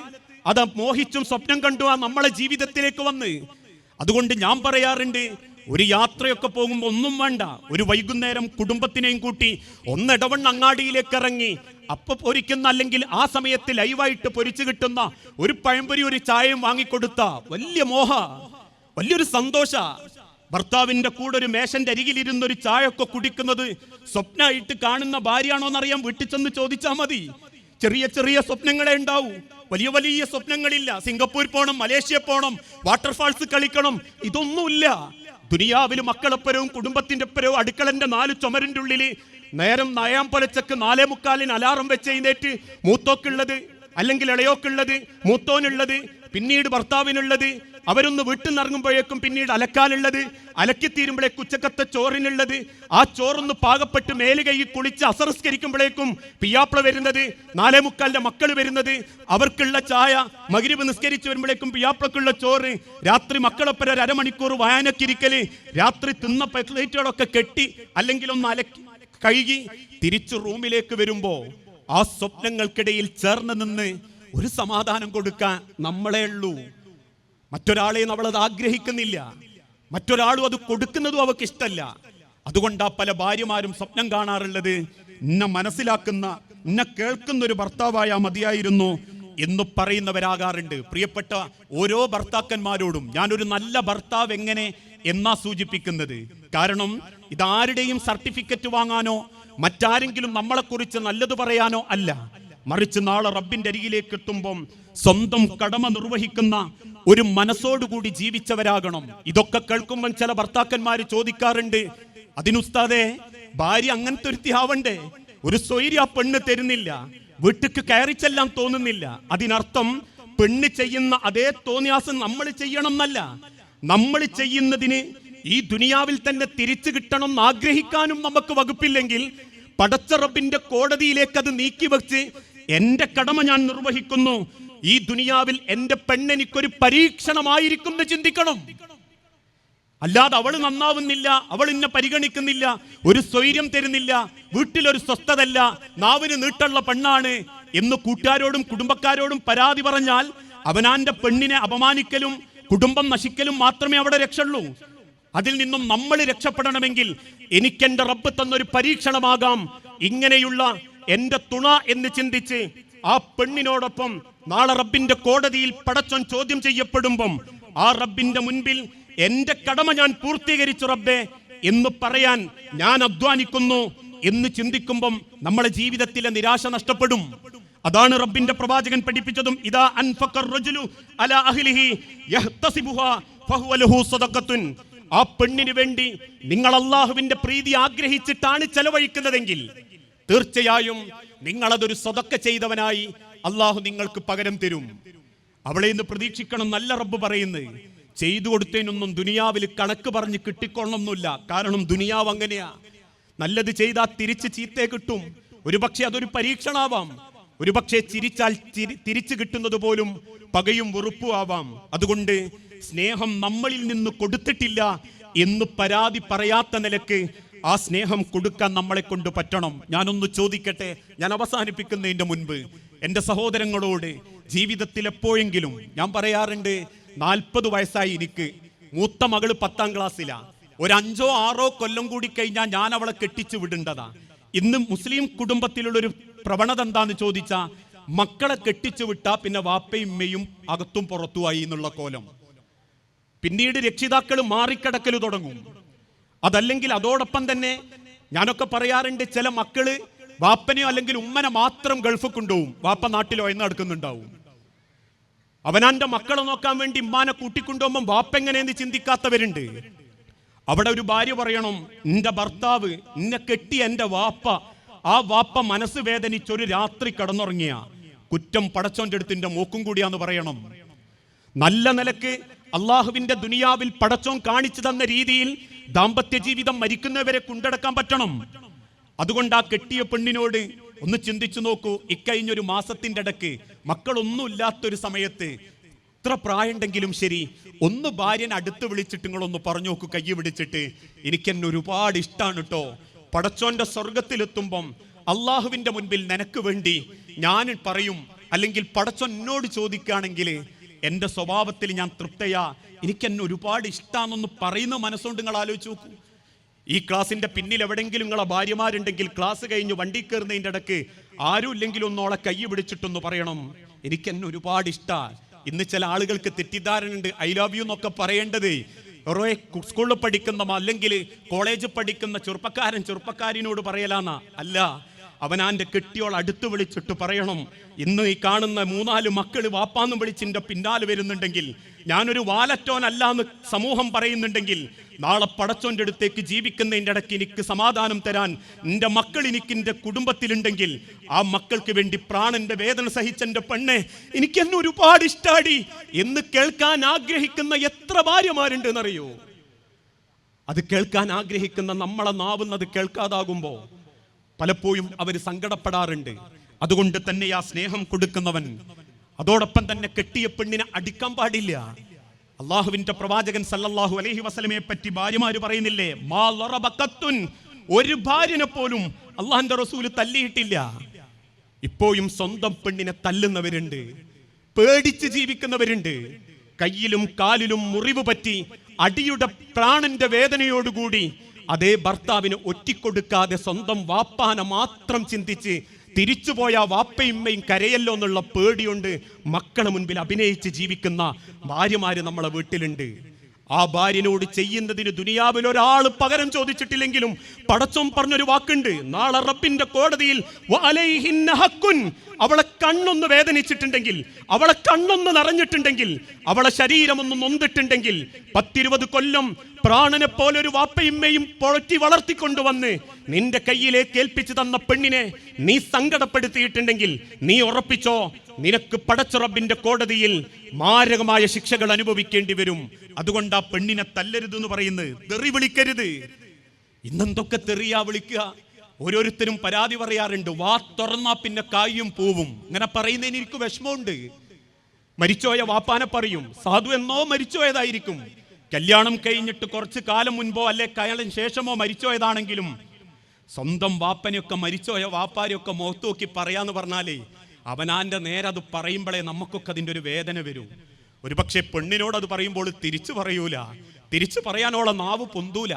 Speaker 1: അത് മോഹിച്ചും സ്വപ്നം കണ്ടു ആ നമ്മളെ ജീവിതത്തിലേക്ക് വന്ന്. അതുകൊണ്ട് ഞാൻ പറയാറുണ്ട്, ഒരു യാത്രയൊക്കെ പോകുമ്പോൾ ഒന്നും വേണ്ട, ഒരു വൈകുന്നേരം കുടുംബത്തിനെയും കൂട്ടി ഒന്നിടവണ്ണം അങ്ങാടിയിലേക്ക് ഇറങ്ങി അപ്പൊ പൊരിക്കുന്ന, അല്ലെങ്കിൽ ആ സമയത്ത് ലൈവായിട്ട് പൊരിച്ചു കിട്ടുന്ന ഒരു പഴംപൊരി ഒരു ചായയും വാങ്ങിക്കൊടുത്ത വലിയ മോഹ, വലിയൊരു സന്തോഷ. ഭർത്താവിന്റെ കൂടെ ഒരു മേശന്റെ അരികിലിരുന്ന് ഒരു ചായയൊക്കെ കുടിക്കുന്നത് സ്വപ്നമായിട്ട് കാണുന്ന ഭാര്യയാണോന്നറിയാൻ വീട്ടിൽ ചെന്ന് ചോദിച്ചാൽ മതി. ചെറിയ ചെറിയ സ്വപ്നങ്ങളെ ഉണ്ടാവൂ, വലിയ വലിയ സ്വപ്നങ്ങളില്ല. സിംഗപ്പൂർ പോണം, മലേഷ്യ പോണം, വാട്ടർഫാൾസ് കളിക്കണം, ഇതൊന്നുമില്ല. ദുനിയാവിൽ മക്കളെപ്പരവും കുടുംബത്തിന്റെ ഒപ്പരവും അടുക്കളന്റെ 4 ചുമരിന്റെ ഉള്ളിൽ നേരം 9:45 4:45 അലാറം വെച്ച് എഴുന്നേറ്റ് മൂത്തോക്കുള്ളത് അല്ലെങ്കിൽ ഇളയോക്കുള്ളത്, മൂത്തോനുള്ളത്, പിന്നീട് ഭർത്താവിനുള്ളത്, അവരൊന്ന് വീട്ടിൽ നിന്ന് ഇറങ്ങുമ്പോഴേക്കും പിന്നീട് അലക്കാനുള്ളത്, അലക്കിത്തീരുമ്പോഴേക്കും ഉച്ചക്കത്തെ ചോറിനുള്ളത്, ആ ചോറൊന്ന് പാകപ്പെട്ട് മേല് കൈ കുളിച്ച് അസംസ്കരിക്കുമ്പോഴേക്കും പിയാപ്പിള വരുന്നത്, 4:45 മക്കൾ വരുന്നത്, അവർക്കുള്ള ചായ, മഗ്രിബ് നിസ്കരിച്ച് വരുമ്പോഴേക്കും പിയാപ്പിളക്കുള്ള ചോറ്, രാത്രി മക്കളൊപ്പം ഒരു അരമണിക്കൂർ വായനക്കിരിക്കല്, രാത്രി തിന്ന പ്ലേറ്റുകളൊക്കെ കെട്ടി അല്ലെങ്കിൽ ഒന്ന് അലക്കി കഴുകി തിരിച്ചു റൂമിലേക്ക് വരുമ്പോ ആ സ്വപ്നങ്ങൾക്കിടയിൽ ചേർന്ന് നിന്ന് ഒരു സമാധാനം കൊടുക്കാൻ നമ്മളെ ഉള്ളൂ. മറ്റൊരാളെയും അവളത് ആഗ്രഹിക്കുന്നില്ല, മറ്റൊരാളും അത് കൊടുക്കുന്നതും അവൾക്ക് ഇഷ്ടമല്ല. അതുകൊണ്ടാ പല ഭാര്യമാരും സ്വപ്നം കാണാറുള്ളത്, എന്നെ മനസ്സിലാക്കുന്ന, എന്നെ കേൾക്കുന്ന ഒരു ഭർത്താവായാ മതിയായിരുന്നു എന്ന് പറയുന്നവരാകാറുണ്ട്. പ്രിയപ്പെട്ട ഓരോ ഭർത്താക്കന്മാരോടും ഞാനൊരു നല്ല ഭർത്താവ് എങ്ങനെ എന്നാ സൂചിപ്പിക്കുന്നത്. കാരണം ഇതാരുടെയും സർട്ടിഫിക്കറ്റ് വാങ്ങാനോ മറ്റാരെങ്കിലും നമ്മളെക്കുറിച്ച് നല്ലത് പറയാനോ അല്ല, മറിച്ച് നാളെ റബ്ബിന്റെ അരികിലേക്ക് എത്തുമ്പം സ്വന്തം കടമ നിർവഹിക്കുന്ന ഒരു മനസ്സോടുകൂടി ജീവിച്ചവരാകണം. ഇതൊക്കെ കേൾക്കുമ്പം ചില ഭർത്താക്കന്മാര് ചോദിക്കാറുണ്ട്, അതിനുസ്താദേ ഭാര്യ അങ്ങനത്തെ ഒരുത്തിയാവണ്ടേ? ഒരു സ്വൈര്യ പെണ്ണ് തരുന്നില്ല, വീട്ടിക്ക് കയറി ചെല്ലാൻ തോന്നുന്നില്ല. അതിനർത്ഥം പെണ്ണ് ചെയ്യുന്ന അതേ തോന്നിയാസം നമ്മൾ ചെയ്യണം എന്നല്ല. നമ്മൾ ചെയ്യുന്നതിന് ഈ ദുനിയാവിൽ തന്നെ തിരിച്ചു കിട്ടണം എന്ന് ആഗ്രഹിക്കാനും നമുക്ക് വകുപ്പില്ലെങ്കിൽ പടച്ച റബ്ബിന്റെ കോടതിയിലേക്ക് അത് നീക്കി വെച്ച് എന്റെ കടമ ഞാൻ നിർവഹിക്കുന്നു, ഈ ദുനിയാവിൽ എന്റെ പെണ്ണെനിക്കൊരു പരീക്ഷണമായിരിക്കും എന്ന് ചിന്തിക്കണം. അല്ലാതെ അവള് നന്നാവുന്നില്ല, അവൾ എന്നെ പരിഗണിക്കുന്നില്ല, ഒരു സ്വൈര്യം തരുന്നില്ല, വീട്ടിലൊരു സ്വസ്ഥതല്ല, നാവിന് നീട്ടുള്ള പെണ്ണാണ് എന്ന് കൂട്ടുകാരോടും കുടുംബക്കാരോടും പരാതി പറഞ്ഞാൽ അവനാന്റെ പെണ്ണിനെ അപമാനിക്കലും കുടുംബം നശിക്കലും മാത്രമേ അവിടെ രക്ഷയുള്ളൂ. അതിൽ നിന്നും നമ്മൾ രക്ഷപ്പെടണമെങ്കിൽ എനിക്കെന്റെ റബ്ബ് തന്നൊരു പരീക്ഷണമാകാം ഇങ്ങനെയുള്ള എന്റെ തുണ എന്ന് ചിന്തിച്ച് ആ പെണ്ണിനോടൊപ്പം നാളെ റബ്ബിന്റെ കോടതിയിൽ പടച്ചോൻ ചോദ്യം ചെയ്യപ്പെടുമ്പം ആ റബ്ബിന്റെ മുൻപിൽ എന്റെ കടമ ഞാൻ പൂർത്തീകരിച്ചു റബ്ബേ എന്ന് പറയാൻ ഞാൻ അധ്വാനിക്കുന്നു എന്ന് ചിന്തിക്കുമ്പം നമ്മളെ ജീവിതത്തിലെ നിരാശ നഷ്ടപ്പെടും. അതാണ് റബ്ബിന്റെ പ്രവാചകൻ പഠിപ്പിച്ചതും, ഇദാ അൻഫഖർ റജുലു അലാ അഹ്ലിഹി യഹ്തസിബുഹാ ഫഹുവ ലഹു സദഖത്തുൻ. ആ പെണ്ണിന് വേണ്ടി നിങ്ങൾ അല്ലാഹുവിന്റെ പ്രീതി ആഗ്രഹിച്ചിട്ടാണ് ചെലവഴിക്കുന്നതെങ്കിൽ തീർച്ചയായും നിങ്ങളതൊരു സദഖ ചെയ്തവനായി അല്ലാഹു നിങ്ങൾക്ക് പകരം തരും. അവളെ ഇന്ന് പ്രതീക്ഷിക്കണം. നല്ല റബ്ബ് പറയുന്നത്, ചെയ്തു കൊടുത്തതിനൊന്നും ദുനിയാവിൽ കണക്ക് പറഞ്ഞ് കിട്ടിക്കൊള്ളണമെന്നില്ല. കാരണം ദുനിയാവ് അങ്ങനെയാ, നല്ലത് ചെയ്താൽ തിരിച്ച് ചീത്തേ കിട്ടും. ഒരുപക്ഷെ അതൊരു പരീക്ഷണാവാം, ഒരുപക്ഷെ ചിരിച്ചാൽ തിരിച്ചു കിട്ടുന്നത് പോലും പകയും വെറുപ്പും ആവാം. അതുകൊണ്ട് സ്നേഹം നമ്മളിൽ നിന്ന് കൊടുത്തിട്ടില്ല എന്ന് പരാതി പറയാത്ത നിലക്ക് ആ സ്നേഹം കൊടുക്കാൻ നമ്മളെ കൊണ്ട് പറ്റണം. ഞാനൊന്ന് ചോദിക്കട്ടെ, ഞാൻ അവസാനിപ്പിക്കുന്നതിന്റെ മുൻപ് എൻ്റെ സഹോദരങ്ങളോട്, ജീവിതത്തിൽ എപ്പോഴെങ്കിലും ഞാൻ പറയാറുണ്ട്, 40 വയസ്സായി എനിക്ക്, മൂത്ത മകള് 10ാം ക്ലാസ്സിലാ, ഒരു 5 or 6 കൊല്ലം കൂടി കഴിഞ്ഞാൽ ഞാൻ അവളെ കെട്ടിച്ചു വിടേണ്ടതാ. ഇന്ന് മുസ്ലിം കുടുംബത്തിലുള്ളൊരു പ്രവണത എന്താന്ന് ചോദിച്ചാ, മക്കളെ കെട്ടിച്ചു വിട്ടാ പിന്നെ വാപ്പയും ഉമ്മയും അകത്തും പുറത്തുമായി എന്നുള്ള കോലം. പിന്നീട് രക്ഷിതാക്കൾ മാറിക്കിടക്കൽ തുടങ്ങും. അതല്ലെങ്കിൽ അതോടൊപ്പം തന്നെ ഞാനൊക്കെ പറയാറുണ്ട്, ചില മക്കള് വാപ്പനെയോ അല്ലെങ്കിൽ ഉമ്മനെ മാത്രം ഗൾഫ് കൊണ്ടുപോകും, വാപ്പ നാട്ടിലോ എന്ന് നടക്കുന്നുണ്ടാവും. അവനാന്റെ മക്കളെ നോക്കാൻ വേണ്ടി ഉമ്മാനെ കൂട്ടിക്കൊണ്ടുപോകുമ്പോൾ വാപ്പ എങ്ങനെയെന്ന് ചിന്തിക്കാത്തവരുണ്ട്. അവിടെ ഒരു ഭാര്യ പറയണം, നിന്റെ ഭർത്താവ് നിന്നെ കെട്ടിയ എൻ്റെ വാപ്പ, ആ വാപ്പ മനസ്സ് വേദനിച്ചൊരു രാത്രി കിടന്നുറങ്ങിയ കുറ്റം പടച്ചോന്റെ അടുത്തിന്റെ മൂക്കും കൂടിയാന്ന് പറയണം. നല്ല നിലക്ക് അള്ളാഹുവിന്റെ ദുനിയാവിൽ പടച്ചോൻ കാണിച്ചു തന്ന രീതിയിൽ ദാമ്പത്യ ജീവിതം മരിക്കുന്നവരെ കൊണ്ടടക്കാൻ പറ്റണം. അതുകൊണ്ട് ആ കെട്ടിയ പെണ്ണിനോട് ഒന്ന് ചിന്തിച്ചു നോക്കൂ. ഇക്കഴിഞ്ഞൊരു മാസത്തിന്റെ ഇടക്ക് മക്കളൊന്നും ഇല്ലാത്തൊരു സമയത്ത് എത്ര പ്രായമുണ്ടെങ്കിലും ശരി, ഒന്ന് ഭാര്യനെ അടുത്ത് വിളിച്ചിട്ട് നിങ്ങളൊന്ന് പറഞ്ഞു നോക്കൂ, കൈ പിടിച്ചിട്ട്, എനിക്കെന്നെ ഒരുപാട് ഇഷ്ടമാണ് കേട്ടോ, പടച്ചോന്റെ സ്വർഗത്തിലെത്തുമ്പം അള്ളാഹുവിന്റെ മുൻപിൽ നിനക്ക് വേണ്ടി ഞാൻ പറയും, അല്ലെങ്കിൽ പടച്ചോൻ എന്നോട് ചോദിക്കുകയാണെങ്കിൽ എൻ്റെ സ്വഭാവത്തിൽ ഞാൻ തൃപ്തയാ, എനിക്കെന്നെ ഒരുപാട് ഇഷ്ടമാണെന്ന് പറയുന്ന മനസ്സുകൊണ്ട് നിങ്ങൾ ആലോചിച്ച് നോക്കൂ. ഈ ക്ലാസിന്റെ പിന്നിൽ എവിടെയെങ്കിലും നിങ്ങളെ ഭാര്യമാരുണ്ടെങ്കിൽ ക്ലാസ് കഴിഞ്ഞ് വണ്ടി കയറുന്നതിൻ്റെ ഇടക്ക് ആരും ഇല്ലെങ്കിലും ഒന്നോളെ കൈ പിടിച്ചിട്ടൊന്ന് പറയണം, എനിക്കെന്നെ ഒരുപാട് ഇഷ്ടമാണ്. ഇന്ന് ചില ആളുകൾക്ക് തെറ്റിദ്ധാരണയുണ്ട്, ഐ ലവ് യു എന്നൊക്കെ പറയേണ്ടത് സ്കൂളിൽ പഠിക്കുന്ന അല്ലെങ്കിൽ കോളേജിൽ പഠിക്കുന്ന ചെറുപ്പക്കാരനോട് പറയലാന്നാ. അല്ല, അവനാന്റെ കെട്ടിയോൾ അടുത്ത് വിളിച്ചിട്ട് പറയണം, ഇന്ന് ഈ കാണുന്ന 3-4 മക്കൾ വാപ്പാന്നും വിളിച്ചിന്റെ പിന്നാലെ വരുന്നുണ്ടെങ്കിൽ, ഞാനൊരു വാലറ്റോനല്ലാന്ന് സമൂഹം പറയുന്നുണ്ടെങ്കിൽ, നാളെ പടച്ചോന്റെ അടുത്തേക്ക് ജീവിക്കുന്നതിൻ്റെ ഇടയ്ക്ക് എനിക്ക് സമാധാനം തരാൻ എൻ്റെ മക്കൾ എനിക്ക് എൻ്റെ കുടുംബത്തിലുണ്ടെങ്കിൽ, ആ മക്കൾക്ക് വേണ്ടി പ്രാണന്റെ വേദന സഹിച്ചെൻ്റെ പെണ്ണെ എനിക്കെന്നെ ഒരുപാട് ഇഷ്ടാടി എന്ന് കേൾക്കാൻ ആഗ്രഹിക്കുന്ന എത്ര ഭാര്യമാരുണ്ട് എന്നറിയോ? അത് കേൾക്കാൻ ആഗ്രഹിക്കുന്ന നമ്മളെ നാവുന്നത് കേൾക്കാതാകുമ്പോ പലപ്പോഴും അവർ സങ്കടപ്പെടാറുണ്ട്. അതുകൊണ്ട് തന്നെ ആ സ്നേഹം കൊടുക്കുന്നവൻ അതോടൊപ്പം തന്നെ കെട്ടിയ പെണ്ണിനെ അടിക്കാൻ പാടില്ല. അള്ളാഹുവിന്റെ പ്രവാചകൻ സല്ലല്ലാഹു അലൈഹി വസല്ലമയെ പറ്റി ഭാര്യമാര് പറയുന്നില്ലേ, മാ ലറബഖത്തുൻ, ഒരു ഭാര്യനെ പോലും അള്ളാഹുവിന്റെ റസൂൽ തല്ലിയിട്ടില്ല. ഇപ്പോഴും സ്വന്തം പെണ്ണിനെ തല്ലുന്നവരുണ്ട്, പേടിച്ച് ജീവിക്കുന്നവരുണ്ട്. കയ്യിലും കാലിലും മുറിവ് പറ്റി അടിയുടെ പ്രാണന്റെ വേദനയോടുകൂടി അതേ ഭർത്താവിന് ഒറ്റിക്കൊടുക്കാതെ സ്വന്തം വാപ്പാനെ മാത്രം ചിന്തിച്ച് തിരിച്ചുപോയ വാപ്പയുമ്മയും കരയല്ലോ എന്നുള്ള പേടിയുണ്ട് മക്കളെ മുൻപിൽ അഭിനയിച്ച് ജീവിക്കുന്ന ഭാര്യമാര് നമ്മളെ വീട്ടിലുണ്ട്. ആ ഭാര്യനോട് ചെയ്യുന്നതിന് ദുനിയാവിൽ ഒരാൾ പകരം ചോദിച്ചിട്ടില്ലെങ്കിലും പടച്ചോൻ പറഞ്ഞൊരു വാക്കുണ്ട്, നാളെ റബ്ബിന്റെ കോടതിയിൽ അവളെ കണ്ണൊന്ന് വേദനിച്ചിട്ടുണ്ടെങ്കിൽ, അവളെ കണ്ണൊന്ന് നിറഞ്ഞിട്ടുണ്ടെങ്കിൽ, അവളെ ശരീരമൊന്ന് നൊന്നിട്ടുണ്ടെങ്കിൽ, 10-20 കൊല്ലം പ്രാണനെ പോലെ ഒരു വാപ്പയുമ്മയും പൊഴറ്റി വളർത്തിക്കൊണ്ടുവന്ന് നിന്റെ കയ്യിലേക്ക് ഏൽപ്പിച്ചു തന്ന പെണ്ണിനെ നീ സങ്കടപ്പെടുത്തിയിട്ടുണ്ടെങ്കിൽ നീ ഉറപ്പിച്ചോ, നിനക്ക് പടച്ച റബ്ബിന്റെ കോടതിയിൽ മാരകമായ ശിക്ഷകൾ അനുഭവിക്കേണ്ടി വരും. അതുകൊണ്ട് ആ പെണ്ണിനെ തല്ലരുത് എന്ന് പറയുന്നത്, തെറി വിളിക്കരുത്. ഇന്നെന്തൊക്കെ തെറിയാ വിളിക്കുക. ഓരോരുത്തരും പരാതി പറയാറുണ്ട്, വാ തുറന്നാ പിന്നെ കായും പൂവും. ഇങ്ങനെ പറയുന്നതിന് എനിക്ക് വിഷമമുണ്ട്. മരിച്ചോയ വാപ്പാനെ പറയും, സാധു എന്നോ മരിച്ചോയതായിരിക്കും, കല്യാണം കഴിഞ്ഞിട്ട് കുറച്ച് കാലം മുൻപോ അല്ലെ കല്യാണത്തിന് ശേഷമോ മരിച്ചോയതാണെങ്കിലും സ്വന്തം വാപ്പനെയൊക്കെ മരിച്ചോയ വാപ്പാരെയൊക്കെ മുഖത്ത് നോക്കി പറയാന്ന് പറഞ്ഞാലേ അവനാന്റെ നേരെ അത് പറയുമ്പോഴേ നമുക്കൊക്കെ അതിൻ്റെ ഒരു വേദന വരും. ഒരു പക്ഷേ പെണ്ണിനോട് അത് പറയുമ്പോൾ തിരിച്ചു പറയൂല, തിരിച്ചു പറയാനോള നാവ് പൊന്തൂല.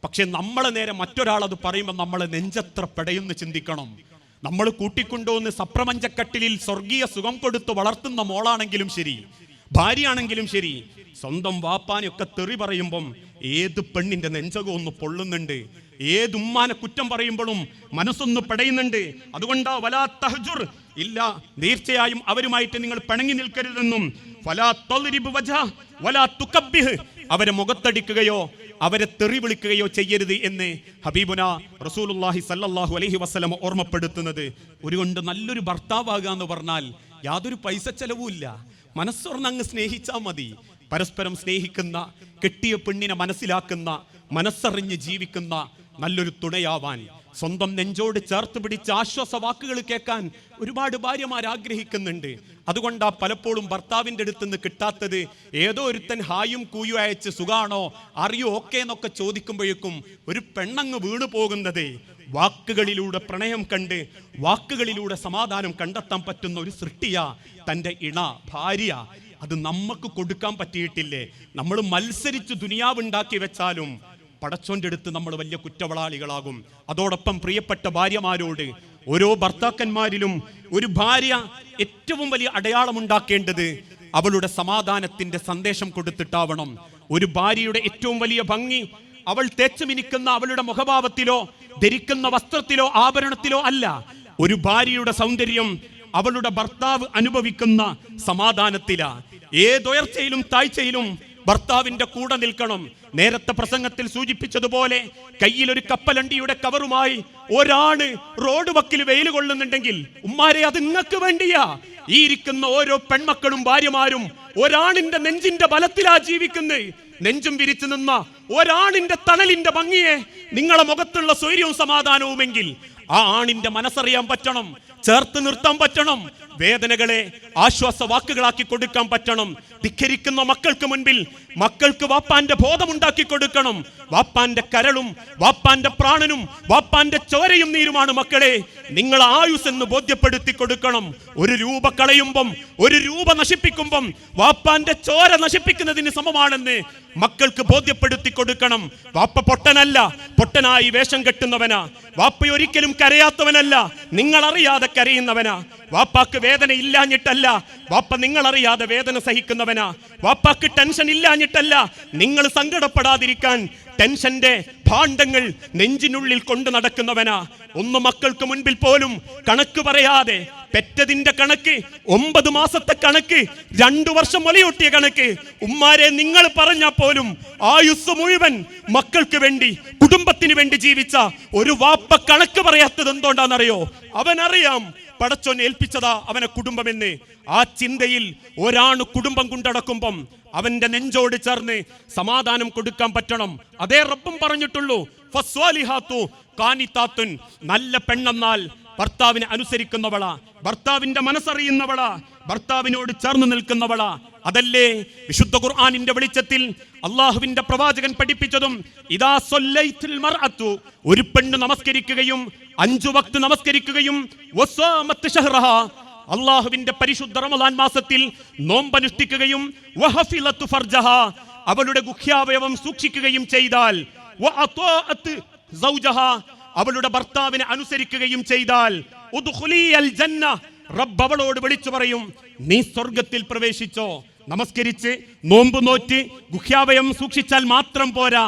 Speaker 1: പക്ഷെ നമ്മളെ നേരെ മറ്റൊരാളത് പറയുമ്പോൾ നമ്മളെ നെഞ്ചത്ര പെടയുന്ന് ചിന്തിക്കണം. നമ്മൾ കൂട്ടിക്കൊണ്ടുവന്ന് സപ്രപഞ്ചക്കട്ടിലിൽ സ്വർഗീയ സുഖം കൊടുത്ത് വളർത്തുന്ന മോളാണെങ്കിലും ശരി, ഭാര്യയാണെങ്കിലും ശരി, സ്വന്തം വാപ്പാനെയൊക്കെ തെറി പറയുമ്പം ഏത് പെണ്ണിന്റെ നെഞ്ചകം ഒന്ന് പൊള്ളുന്നുണ്ട്, ഏതുമ്മാനെ കുറ്റം പറയുമ്പോഴും മനസ്സൊന്ന് പെടയുന്നുണ്ട്. അതുകൊണ്ടാ വലാ തഹ്ജുർ, ഇല്ല തീർച്ചയായും അവരുമായിട്ട് നിങ്ങൾ പിണങ്ങി നിൽക്കരുതെന്നും, ഫലാ തദ്രിബ് വജ്ഹ വലാ തുകബ്ബിഹ്, അവരെ മുഖത്തടിക്കുകയോ അവരെ തെറി വിളിക്കുകയോ ചെയ്യരുത് എന്ന് ഹബീബുന റസൂലുള്ളാഹി സല്ലല്ലാഹു അലൈഹി വസല്ലം ഓർമ്മപ്പെടുത്തുന്നത്. ഒരുകൊണ്ട് നല്ലൊരു ഭർത്താവാകുക എന്ന് പറഞ്ഞാൽ യാതൊരു പൈസ ചെലവുമില്ല, മനസ്സോർന്ന് അങ്ങ് സ്നേഹിച്ചാൽ മതി. പരസ്പരം സ്നേഹിക്കുന്ന, കെട്ടിയ പെണ്ണിനെ മനസ്സിലാക്കുന്ന, മനസ്സറിഞ്ഞ് ജീവിക്കുന്ന നല്ലൊരു തുണയാവാൻ, സ്വന്തം നെഞ്ചോട് ചേർത്ത് പിടിച്ച് ആശ്വാസ വാക്കുകൾ കേൾക്കാൻ ഒരുപാട് ഭാര്യമാർ ആഗ്രഹിക്കുന്നുണ്ട്. അതുകൊണ്ടാ പലപ്പോഴും ഭർത്താവിൻ്റെ അടുത്ത് നിന്ന് കിട്ടാത്തത്. ഏതോ ഒരുത്തൻ ഹായും കൂയും അയച്ച് സുഖാണോ അറിയോ ഓക്കെ എന്നൊക്കെ ചോദിക്കുമ്പോഴേക്കും ഒരു പെണ്ണങ്ങ് വീണു പോകുന്നത്. വാക്കുകളിലൂടെ പ്രണയം കണ്ട് വാക്കുകളിലൂടെ സമാധാനം കണ്ടെത്താൻ പറ്റുന്ന ഒരു സൃഷ്ടിയാ തൻ്റെ ഇണ, ഭാര്യ. അത് നമുക്ക് കൊടുക്കാൻ പറ്റിയിട്ടില്ലേ? നമ്മൾ മത്സരിച്ച് ദുനിയാവുണ്ടാക്കി വെച്ചാലും പടച്ചോന്റെ അടുത്ത് നമ്മൾ വലിയ കുറ്റവാളികളാകും. അതോടൊപ്പം പ്രിയപ്പെട്ട ഭാര്യമാരോട്, ഓരോ ഭർത്താക്കന്മാരിലും ഒരു ഭാര്യ ഏറ്റവും വലിയ അടയാളമുണ്ടാക്കേണ്ടത് അവളുടെ സമാധാനത്തിന്റെ സന്ദേശം കൊടുത്തിട്ടാവണം. ഒരു ഭാര്യയുടെ ഏറ്റവും വലിയ ഭംഗി അവൾ തേച്ചുമിനിക്കുന്ന അവളുടെ മുഖഭാവത്തിലോ ധരിക്കുന്ന വസ്ത്രത്തിലോ ആഭരണത്തിലോ അല്ല. ഒരു ഭാര്യയുടെ സൗന്ദര്യം അവളുടെ ഭർത്താവ് അനുഭവിക്കുന്ന സമാധാനത്തിലാ. ഏതുയർച്ചയിലും താഴ്ചയിലും ഭർത്താവിന്റെ കൂടെ നിൽക്കണം. നേരത്തെ പ്രസംഗത്തിൽ സൂചിപ്പിച്ചതുപോലെ കയ്യിലൊരു കപ്പലണ്ടിയുടെ കവറുമായി ഒരാണ് റോഡ് വക്കിൽ വെയിൽ കൊള്ളുന്നുണ്ടെങ്കിൽ ഉമ്മാരെ അത് നിങ്ങൾക്ക് വേണ്ടിയാ. ഈ ഇരിക്കുന്ന ഓരോ പെൺമക്കളും ഭാര്യമാരും ഒരാണിന്റെ നെഞ്ചിന്റെ ബലത്തിലാ ജീവിക്കുന്നത്. നെഞ്ചും വിരിച്ചു നിന്ന ഒരാണിന്റെ തണലിന്റെ ഭംഗിയെ നിങ്ങളെ മുഖത്തുള്ള സ്വൈര്യവും സമാധാനവുമെങ്കിൽ ആ ആണിന്റെ മനസ്സറിയാൻ പറ്റണം, ചേർത്ത് നിർത്താൻ പറ്റണം, വേദനകളെ ആശ്വാസ വാക്കുകളാക്കി കൊടുക്കാൻ പറ്റണം. ധിക്കരിക്കുന്ന മക്കൾക്ക് മുൻപിൽ മക്കൾക്ക് വാപ്പാന്റെ ബോധമുണ്ടാക്കി കൊടുക്കണം. വാപ്പാന്റെ കരളും വാപ്പാന്റെ പ്രാണനും വാപ്പാന്റെ ചോരയും നീരുമാണ് മക്കളെ നിങ്ങൾ ആയുസ് എന്ന് ബോധ്യപ്പെടുത്തി കൊടുക്കണം. ഒരു രൂപ കളയുമ്പം, ഒരു രൂപ നശിപ്പിക്കുമ്പം വാപ്പാന്റെ ചോര നശിപ്പിക്കുന്നതിന് സമമാണെന്ന് മക്കൾക്ക് ബോധ്യപ്പെടുത്തി കൊടുക്കണം. വാപ്പ പൊട്ടനല്ല, പൊട്ടനായി വേഷം കെട്ടുന്നവനാ. വാപ്പ ഒരിക്കലും കരയാത്തവനല്ല, നിങ്ങൾ അറിയാതെ കരയുന്നവനാ. വാപ്പാക്ക് വേദന ഇല്ലാഞ്ഞിട്ടല്ല, വാപ്പ നിങ്ങൾ അറിയാതെ വേദന സഹിക്കുന്നവനാ. വാപ്പാക്ക് ടെൻഷൻ ഇല്ലാഞ്ഞിട്ടല്ല, നിങ്ങൾ സങ്കടപ്പെടാതിരിക്കാൻ ടെൻഷന്റെ ഭാണ്ഡങ്ങൾ നെഞ്ചിനുള്ളിൽ കൊണ്ടു നടക്കുന്നവനാ. ഒന്ന് മക്കൾക്ക് മുൻപിൽ പോലും കണക്ക് പറയാതെ, പെറ്റതിന്റെ കണക്ക്, 9 മാസത്തെ കണക്ക്, 2 വർഷം മുലയൂട്ടിയ കണക്ക്, ഉമ്മാരെ നിങ്ങൾ പറഞ്ഞാൽ പോലും ആയുസ് മുഴുവൻ മക്കൾക്ക് വേണ്ടി, കുടുംബത്തിന് വേണ്ടി ജീവിച്ച ഒരു വാപ്പ കണക്ക് പറയാത്തത് എന്തുകൊണ്ടാണെന്നറിയോ? അവനറിയാം പടച്ചോൻ ഏൽപ്പിച്ചതാ അവനെ കുടുംബമെന്ന്. ആ ചിന്തയിൽ ഒരാണ് കുടുംബം കൊണ്ടടക്കുമ്പം അവന്റെ നെഞ്ചോട് ചേർന്ന് സമാധാനം കൊടുക്കാൻ പറ്റണം. അതേ റബ്ബും പറഞ്ഞിട്ടുള്ളൂ, ഫസ്വാലിഹാത്തു കാനിതാത്തുൻ. നല്ല പെണ്ണെന്നാൽ ഭർത്താവിനെ അനുസരിക്കുന്നവളാ, ഭർത്താവിന്റെ മനസ്സറിയുന്നവളാ, ഭർത്താവിനോട് ചേർന്ന് നിൽക്കുന്നവളാ. അതല്ലേ വിശുദ്ധ ഖുർആനിന്റെ വെളിച്ചത്തിൽ അള്ളാഹുവിന്റെ പ്രവാചകൻ പഠിപ്പിച്ചതും. ഇദാ സല്ലൈത്തുൽ മർഅത്തു, ഒരു പെണ്ണ് നമസ്കരിക്കുകയും 5 വക്ത് നമസ്കരിക്കുകയും വസാമത്ത് ശഹ്റഹ, അള്ളാഹുവിന്റെ പരിശുദ്ധ റമളാൻ മാസത്തിൽ നോമ്പനുഷ്ഠിക്കുകയും വഹഫിലത്തു ഫർജഹ, അവളുടെ ഗുഹ്യാവയവം സൂക്ഷിക്കുകയും ചെയ്താൽ, വഅതാഅത്ത് സൗജഹ, അവളുടെ ഭർത്താവിനെ അനുസരിക്കുകയും ചെയ്താൽ, ഉദ്ഖുലിയൽ ജന്ന, റബ്ബ് അവളോട് വിളിച്ചു പറയും, നീ സ്വർഗത്തിൽ പ്രവേശിച്ചോ. നമസ്കരിച്ച് നോമ്പ് നോറ്റ് ഗുഹ്യാവയം സൂക്ഷിച്ചാൽ മാത്രം പോരാ,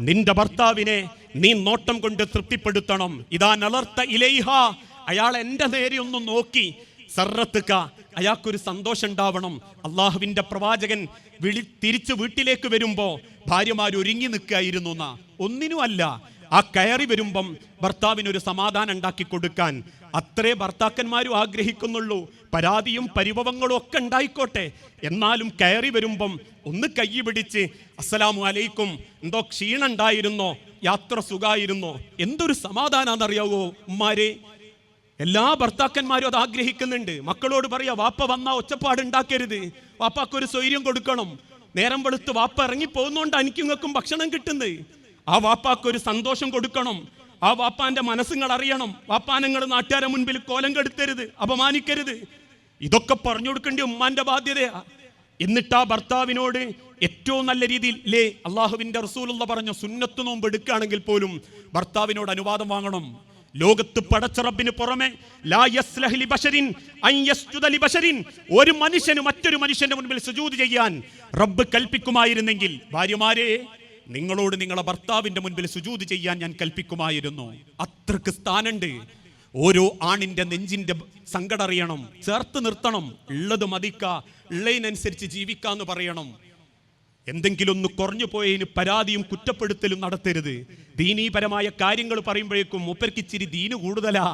Speaker 1: നിന്റെ ഭർത്താവിനെ നീ നോട്ടം കൊണ്ട് തൃപ്തിപ്പെടുത്തണം. ഇതാ നളർത്ത ഇലൈഹ, അയാൾ എന്റെ നേരെ ഒന്ന് നോക്കി, സർറത്തുക, അയാൾക്കൊരു സന്തോഷം ഉണ്ടാവണം. അള്ളാഹുവിന്റെ പ്രവാചകൻ തിരിച്ചു വീട്ടിലേക്ക് വരുമ്പോ ഭാര്യമാർ ഒരുങ്ങി നിൽക്കായിരുന്നു എന്നാ, ഒന്നിനുമല്ല. ആ കയറി വരുമ്പം ഭർത്താവിനൊരു സമാധാനം ഉണ്ടാക്കി കൊടുക്കാൻ അത്രേ ഭർത്താക്കന്മാരും ആഗ്രഹിക്കുന്നുള്ളൂ. പരാതിയും പരിഭവങ്ങളും ഒക്കെ ഉണ്ടായിക്കോട്ടെ, എന്നാലും കയറി വരുമ്പം ഒന്ന് കൈ പിടിച്ച് അസ്സലാമു അലൈക്കും, എന്തോ ക്ഷീണം ഉണ്ടായിരുന്നോ, യാത്ര സുഖമായിരുന്നോ, എന്തൊരു സമാധാനാന്നറിയാവോ ഉമ്മാരെ? എല്ലാ ഭർത്താക്കന്മാരും അത് ആഗ്രഹിക്കുന്നുണ്ട്. മക്കളോട് പറയാ, വാപ്പ വന്നാ ഒച്ചപ്പാട് ഉണ്ടാക്കരുത്, വാപ്പാക്കൊരു സ്വൈര്യം കൊടുക്കണം. നേരം വെളുത്ത് വാപ്പ ഇറങ്ങി പോകുന്നോണ്ടാ എനിക്കും ഭക്ഷണം കിട്ടുന്നത്. ആ വാപ്പാക്കൊരു സന്തോഷം കൊടുക്കണം. ആ വാപ്പാന്റെ മനസ്സുകൾ അറിയണം. വാപ്പാനങ്ങൾ നാട്ടുകാരെ മുൻപിൽ കോലം കെടുത്തരുത്, അപമാനിക്കരുത്. ഇതൊക്കെ പറഞ്ഞു കൊടുക്കേണ്ട ഉമ്മാന്റെ ബാധ്യതയാ. എന്നിട്ട് ആ ഭർത്താവിനോട് ഏറ്റവും നല്ല രീതിയിൽ അള്ളാഹുവിന്റെ റസൂലുള്ള പറഞ്ഞ സുന്നത്ത് നോമ്പ് എടുക്കുകയാണെങ്കിൽ പോലും ഭർത്താവിനോട് അനുവാദം വാങ്ങണം. ലോകത്ത് പടച്ച റബ്ബിന് പുറമെ ലാ യസ്ലഹ് ലിബശരിൻ അൻ യസ്ജുദ ലിബശരിൻ, ഒരു മനുഷ്യന് മറ്റൊരു മനുഷ്യന്റെ മുൻപിൽ സുജൂദ് ചെയ്യാൻ റബ്ബ് കൽപ്പിക്കുമായിരുന്നെങ്കിൽ, ഭാര്യമാരെ നിങ്ങളോട് നിങ്ങളെ ഭർത്താവിന്റെ മുൻപിൽ സുജൂദ് ചെയ്യാൻ ഞാൻ കൽപ്പിക്കുമായിരുന്നു. അത്രക്ക് സ്ഥാനുണ്ട്. ഓരോ ആണിന്റെ നെഞ്ചിന്റെ സങ്കടം അറിയണം, ചേർത്ത് നിർത്തണം. ഉള്ളത് മതിക്ക, ഉള്ളതിനനുസരിച്ച് ജീവിക്കാന്ന് പറയണം. എന്തെങ്കിലും ഒന്ന് കുറഞ്ഞു പോയതിന് പരാതിയും കുറ്റപ്പെടുത്തലും നടത്തരുത്. ദീനീപരമായ കാര്യങ്ങൾ പറയുമ്പോഴേക്കും മൂപ്പർക്ക് ഇച്ചിരി ദീന് കൂടുതലാ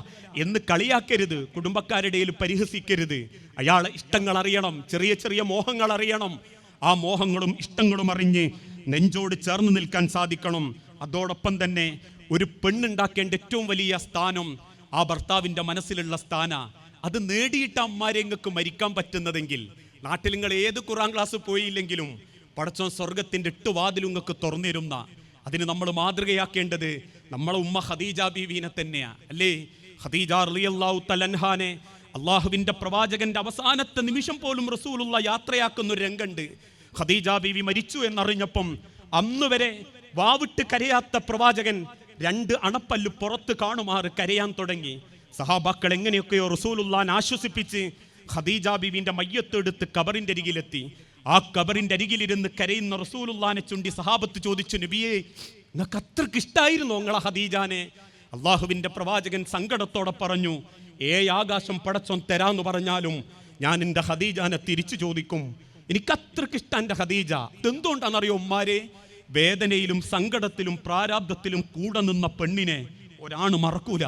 Speaker 1: എന്ന് കളിയാക്കരുത്, കുടുംബക്കാരുടെ ഇടയിൽ പരിഹസിക്കരുത്. അയാളെ ഇഷ്ടങ്ങൾ അറിയണം, ചെറിയ ചെറിയ മോഹങ്ങൾ അറിയണം. ആ മോഹങ്ങളും ഇഷ്ടങ്ങളും അറിഞ്ഞ് നെഞ്ചോട് ചേർന്ന് നിൽക്കാൻ സാധിക്കണം. അതോടൊപ്പം തന്നെ ഒരു പെണ്ണുണ്ടാക്കേണ്ട ഏറ്റവും വലിയ സ്ഥാനം ആ ഭർത്താവിൻ്റെ മനസ്സിലുള്ള സ്ഥാന. അത് നേടിയിട്ട് അമ്മാരെങ്ങൾക്ക് മരിക്കാൻ പറ്റുന്നതെങ്കിൽ, നാട്ടിൽ നിങ്ങൾ ഏത് ഖുർആൻ ക്ലാസ് പോയില്ലെങ്കിലും പടച്ചോൻ സ്വർഗത്തിൻ്റെ 8 വാതിലുങ്ങൾക്ക് തുറന്നിരുന്ന, അതിന് നമ്മൾ മാതൃകയാക്കേണ്ടത് നമ്മളെ ഉമ്മ ഖദീജ ബീവീനെ തന്നെയാ, അല്ലേ? ഖദീജ റളിയല്ലാഹു തആല അൻഹാനെ അള്ളാഹുവിൻ്റെ പ്രവാചകന്റെ അവസാനത്തെ നിമിഷം പോലും റസൂലുള്ള യാത്രയാക്കുന്ന ഒരു രംഗമുണ്ട്. ഖദീജ ബീവി മരിച്ചു എന്നറിഞ്ഞപ്പം അന്ന് വരെ വാവിട്ട് കരയാത്ത പ്രവാചകൻ 2 അണപ്പല്ല് പുറത്ത് കാണുമാറ് കരയാൻ തുടങ്ങി. സഹാബാക്കൾ എങ്ങനെയൊക്കെയോ റസൂലുള്ളാനെ ആശ്വസിപ്പിച്ച് ഖദീജ ബീവിന്റെ മയ്യത്തെടുത്ത് കബറിന്റെ അരികിലെത്തി. ആ കബറിന്റെ അരികിലിരുന്ന് കരയുന്ന റസൂലുള്ളാനെ ചുണ്ടി സഹാബത്ത് ചോദിച്ചു, നബിയേ, നിങ്ങൾക്ക് അത്രക്ക് ഇഷ്ടായിരുന്നോ നിങ്ങളെ ഖദീജാനെ? അള്ളാഹുവിന്റെ പ്രവാചകൻ സങ്കടത്തോടെ പറഞ്ഞു, ആകാശം പടച്ചോൻ തരാന്ന് പറഞ്ഞാലും ഞാൻ എൻ്റെ ഖദീജാനെ തിരിച്ചു ചോദിക്കും. എനിക്ക് അത്രയ്ക്ക് ഇഷ്ടം എൻ്റെ ഖദീജ. ഇതെന്തുകൊണ്ടാണെന്നറിയോ ഉമ്മാരെ? വേദനയിലും സങ്കടത്തിലും പ്രാരാബ്ദത്തിലും കൂടെ നിന്ന പെണ്ണിനെ ഒരാണ് മറക്കൂല.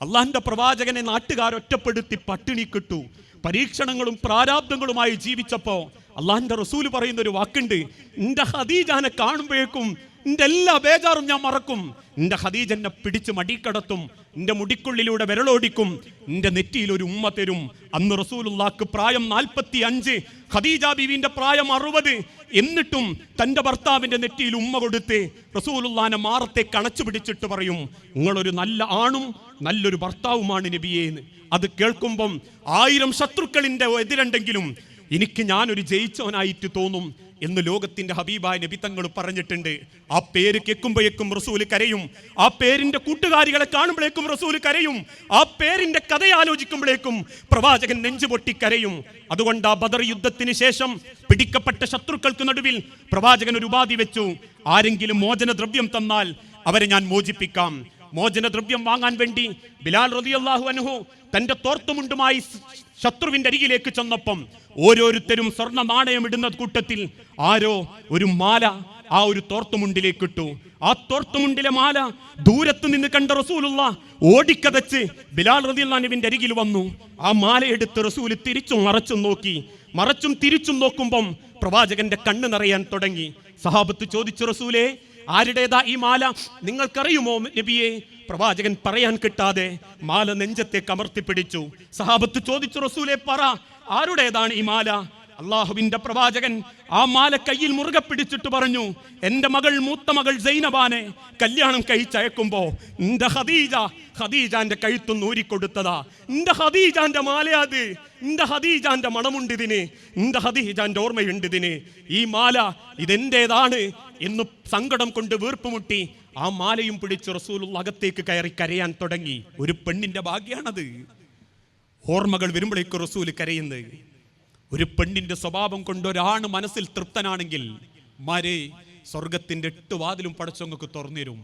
Speaker 1: അള്ളാഹിന്റെ പ്രവാചകനെ നാട്ടുകാർ ഒറ്റപ്പെടുത്തി പട്ടിണി കിട്ടു, പരീക്ഷണങ്ങളും പ്രാരാബ്ദങ്ങളുമായി ജീവിച്ചപ്പോ അള്ളാഹിന്റെ റസൂല് പറയുന്ന ഒരു വാക്കുണ്ട്, എൻ്റെ ഖദീജാനെ കാണുമ്പോഴേക്കും എൻ്റെ എല്ലാ ബേജാറും ഞാൻ മറക്കും. എൻ്റെ ഖദീജ എന്നെ പിടിച്ച് മടിക്കടത്തും, എൻ്റെ മുടിക്കുള്ളിലൂടെ വിരളോടിക്കും, എൻ്റെ നെറ്റിയിൽ ഒരു ഉമ്മ തരും. അന്ന് റസൂലുള്ളാഹ്ക്ക് പ്രായം 45, ഖദീജ ബീവിന്റെ പ്രായം 60. എന്നിട്ടും തൻ്റെ ഭർത്താവിൻ്റെ നെറ്റിയിൽ ഉമ്മ കൊടുത്ത് റസൂലുള്ളാഹിനെ മാറത്തെ കണച്ചു പിടിച്ചിട്ട് പറയും, നിങ്ങളൊരു നല്ല ആണും നല്ലൊരു ഭർത്താവുമാണ് നബിയേന്ന്. അത് കേൾക്കുമ്പം 1000 ശത്രുക്കളിൻ്റെ എതിരുണ്ടെങ്കിലും എനിക്ക് ഞാനൊരു ജയിച്ചവനായിട്ട് തോന്നും എന്ന് ലോകത്തിന്റെ ഹബീബായ നബി തങ്ങൾ പറഞ്ഞിട്ടുണ്ട്. ആ പേര് കേൾക്കുമ്പോഴേക്കും റസൂല് കരയും, ആ പേരിന്റെ കൂട്ടുകാരികളെ കാണുമ്പോഴേക്കും റസൂല് കരയും, ആ പേരിന്റെ കഥയാലോചിക്കുമ്പോഴേക്കും പ്രവാചകൻ നെഞ്ചുപൊട്ടി കരയും. അതുകൊണ്ട് ആ ബദർ യുദ്ധത്തിന് ശേഷം പിടിക്കപ്പെട്ട ശത്രുക്കൾക്ക് നടുവിൽ പ്രവാചകൻ ഒരു ഉപാധി വെച്ചു, ആരെങ്കിലും മോചനദ്രവ്യം തന്നാൽ അവരെ ഞാൻ മോചിപ്പിക്കാം. മോചനദ്രവ്യം വാങ്ങാൻ വേണ്ടി ബിലാൽ റളിയല്ലാഹു അൻഹു തന്റെ തോർത്തുമുണ്ടുമായി ശത്രുവിന്റെ അരികിലേക്ക് ചെന്നപ്പം ഓരോരുത്തരും സ്വർണ്ണ നാണയം ഇടുന്ന കൂട്ടത്തിൽ ആരോ ഒരു മാല ആ ഒരു തോർത്തുമുണ്ടിലേക്ക് ഇട്ടു. ആ തോർത്തുമുണ്ടിലെ മാല ദൂരത്ത് നിന്ന് കണ്ട റസൂലുള്ളാഹ് ഓടിക്കതച്ച് ബിലാൽ റളിയല്ലാഹു അൻഹുവിന്റെ അരികിൽ വന്നു. ആ മാല എടുത്ത് റസൂല് തിരിച്ചും മറച്ചും നോക്കി. മറച്ചും തിരിച്ചും നോക്കുമ്പം പ്രവാചകന്റെ കണ്ണ് നിറയാൻ തുടങ്ങി. സഹാബത്ത് ചോദിച്ചു, റസൂലേ, ആരുടേതാ ഈ മാല? നിങ്ങൾക്കറിയുമോ നബിയെ? പ്രവാചകൻ പറയാൻ കിട്ടാതെ മാല നെഞ്ചത്തേക്ക് അമർത്തിപ്പിടിച്ചു. സഹാബത്ത് ചോദിച്ചു, റസൂലേ പറ, ആരുടേതാണ് ഈ മാല? അള്ളാഹുവിന്റെ പ്രവാചകൻ ആ മാല കയ്യിൽ മുറുകെ പിടിച്ചിട്ട് പറഞ്ഞു, എൻ്റെ മകൾ, മൂത്ത മകൾ സൈനബാനെ കല്യാണം കഴിച്ചയക്കുമ്പോ എൻ്റെ ഖദീജാന്റെ കഴുത്തൊന്ന് ഊരിക്കൊടുത്തതാ. എൻ്റെ ഖദീജാന്റെ മാലയാത്, എൻ്റെ ഖദീജാന്റെ മണമുണ്ട് ഇതിന്, എൻ്റെ ഖദീജാന്റെ ഓർമ്മയുണ്ട് ഇതിന്. ഈ മാല ഇതെന്റേതാണ് എന്ന് സങ്കടം കൊണ്ട് വീർപ്പുമുട്ടി ആ മാലയും പിടിച്ച് റസൂലുള്ളാഹി അകത്തേക്ക് കയറി കരയാൻ തുടങ്ങി. ഒരു പെണ്ണിന്റെ ഭാഗ്യാണത്. ഓർമ്മകൾ വരുമ്പോഴേക്ക് റസൂല് കരയുന്നത്. ഒരു പെണ്ണിന്റെ സ്വഭാവം കൊണ്ട് ഒരാണ് മനസ്സിൽ തൃപ്തനാണെങ്കിൽ മാരെ സ്വർഗത്തിന്റെ 8 വാതിലും പടച്ചോങ്ങൾക്ക് തുറന്നിരും.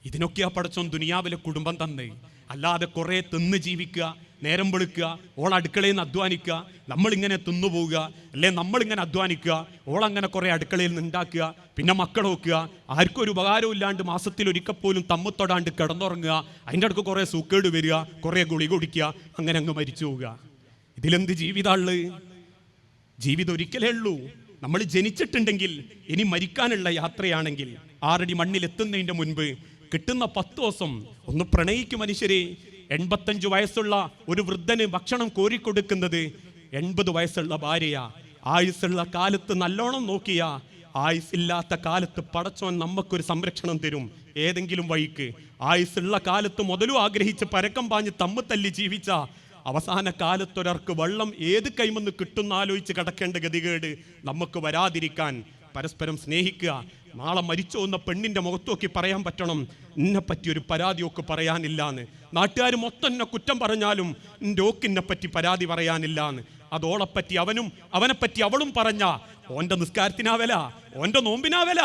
Speaker 1: ഇതിനൊക്കെയാ പടച്ചോൻ ദുനിയാവിലെ കുടുംബം തന്നെ. അല്ലാതെ കുറെ തിന്ന് ജീവിക്കുക, നേരം വെളുക്കുക, ഓൾ അടുക്കളയിൽ നിന്ന് അധ്വാനിക്കുക, നമ്മളിങ്ങനെ തിന്നുപോവുക, അല്ലെ നമ്മളിങ്ങനെ അധ്വാനിക്കുക, ഓളങ്ങനെ കുറെ അടുക്കളയിൽ നിന്ന് ഉണ്ടാക്കുക, പിന്നെ മക്കൾ നോക്കുക, ആർക്കും ഒരു ഉപകാരവും ഇല്ലാണ്ട് മാസത്തിൽ ഒരിക്കൽ പോലും തമ്മിത്തൊടാണ്ട് കിടന്നുറങ്ങുക, അതിൻ്റെ അടുക്ക് കുറെ സൂക്കേട് വരിക, കുറെ ഗുളിക കുടിക്കുക, അങ്ങനെ അങ്ങ് മരിച്ചു പോവുക. ഇതിലെന്ത് ജീവിതമുള്ളത്? ജീവിതം ഒരിക്കലേ ഉള്ളൂ. നമ്മൾ ജനിച്ചിട്ടുണ്ടെങ്കിൽ ഇനി മരിക്കാനുള്ള യാത്രയാണെങ്കിൽ 6 അടി മണ്ണിലെത്തുന്നതിൻ്റെ മുൻപ് കിട്ടുന്ന 10 ദിവസം ഒന്ന് പ്രണയിക്കും മനുഷ്യരെ. 85 വയസ്സുള്ള ഒരു വൃദ്ധന് ഭക്ഷണം കോരിക്കൊടുക്കുന്നത് 80 വയസ്സുള്ള ഭാര്യയാ. ആയുസ്സുള്ള കാലത്ത് നല്ലോണം നോക്കിയ, ആയുസ്സില്ലാത്ത കാലത്ത് പടച്ചോൻ നമുക്കൊരു സംരക്ഷണം തരും ഏതെങ്കിലും വഴിക്ക്. ആയുസ്സുള്ള കാലത്ത് മുതലും ആഗ്രഹിച്ച് പരക്കം പാഞ്ഞ് തമ്മിത്തല്ലി ജീവിച്ച അവസാന കാലത്തൊരാൾക്ക് വെള്ളം ഏത് കൈമെന്ന് കിട്ടുന്ന ആലോചിച്ച് കിടക്കേണ്ട ഗതികേട് നമുക്ക് വരാതിരിക്കാൻ പരസ്പരം സ്നേഹിക്കുക. നാളെ മരിച്ചു വന്ന പെണ്ണിന്റെ മുഖത്തോക്കി പറയാൻ പറ്റണം, എന്നെ പറ്റി ഒരു പരാതിയൊക്കെ പറയാനില്ലാന്ന്. നാട്ടുകാർ മൊത്തം എന്നെ കുറ്റം പറഞ്ഞാലും എൻ്റെ ഓക്കിനെ പറ്റി പരാതി പറയാനില്ലാന്ന്. അതോളെപ്പറ്റി അവനും അവനെപ്പറ്റി അവളും പറഞ്ഞ ഓന്റെ നിസ്കാരത്തിനാ വില, ഓന്റെ നോമ്പിനാ വില,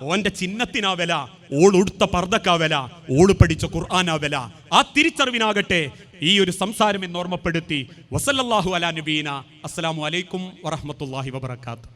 Speaker 1: ഓന്റെ ചിഹ്നത്തിനാ വില, ഓളുടുത്ത പർദ്ദക്കാ വില, ഓള് പഠിച്ച ഖുർആനാ വില. ആ തിരിച്ചറിവിനാകട്ടെ ഈ ഒരു സംസാരം എന്ന് ഓർമ്മപ്പെടുത്തി വസല്ലല്ലാഹു അലാ നബീന. അസ്സലാമു അലൈക്കും വറഹ്മത്തുള്ളാഹി വബറകാതുഹു.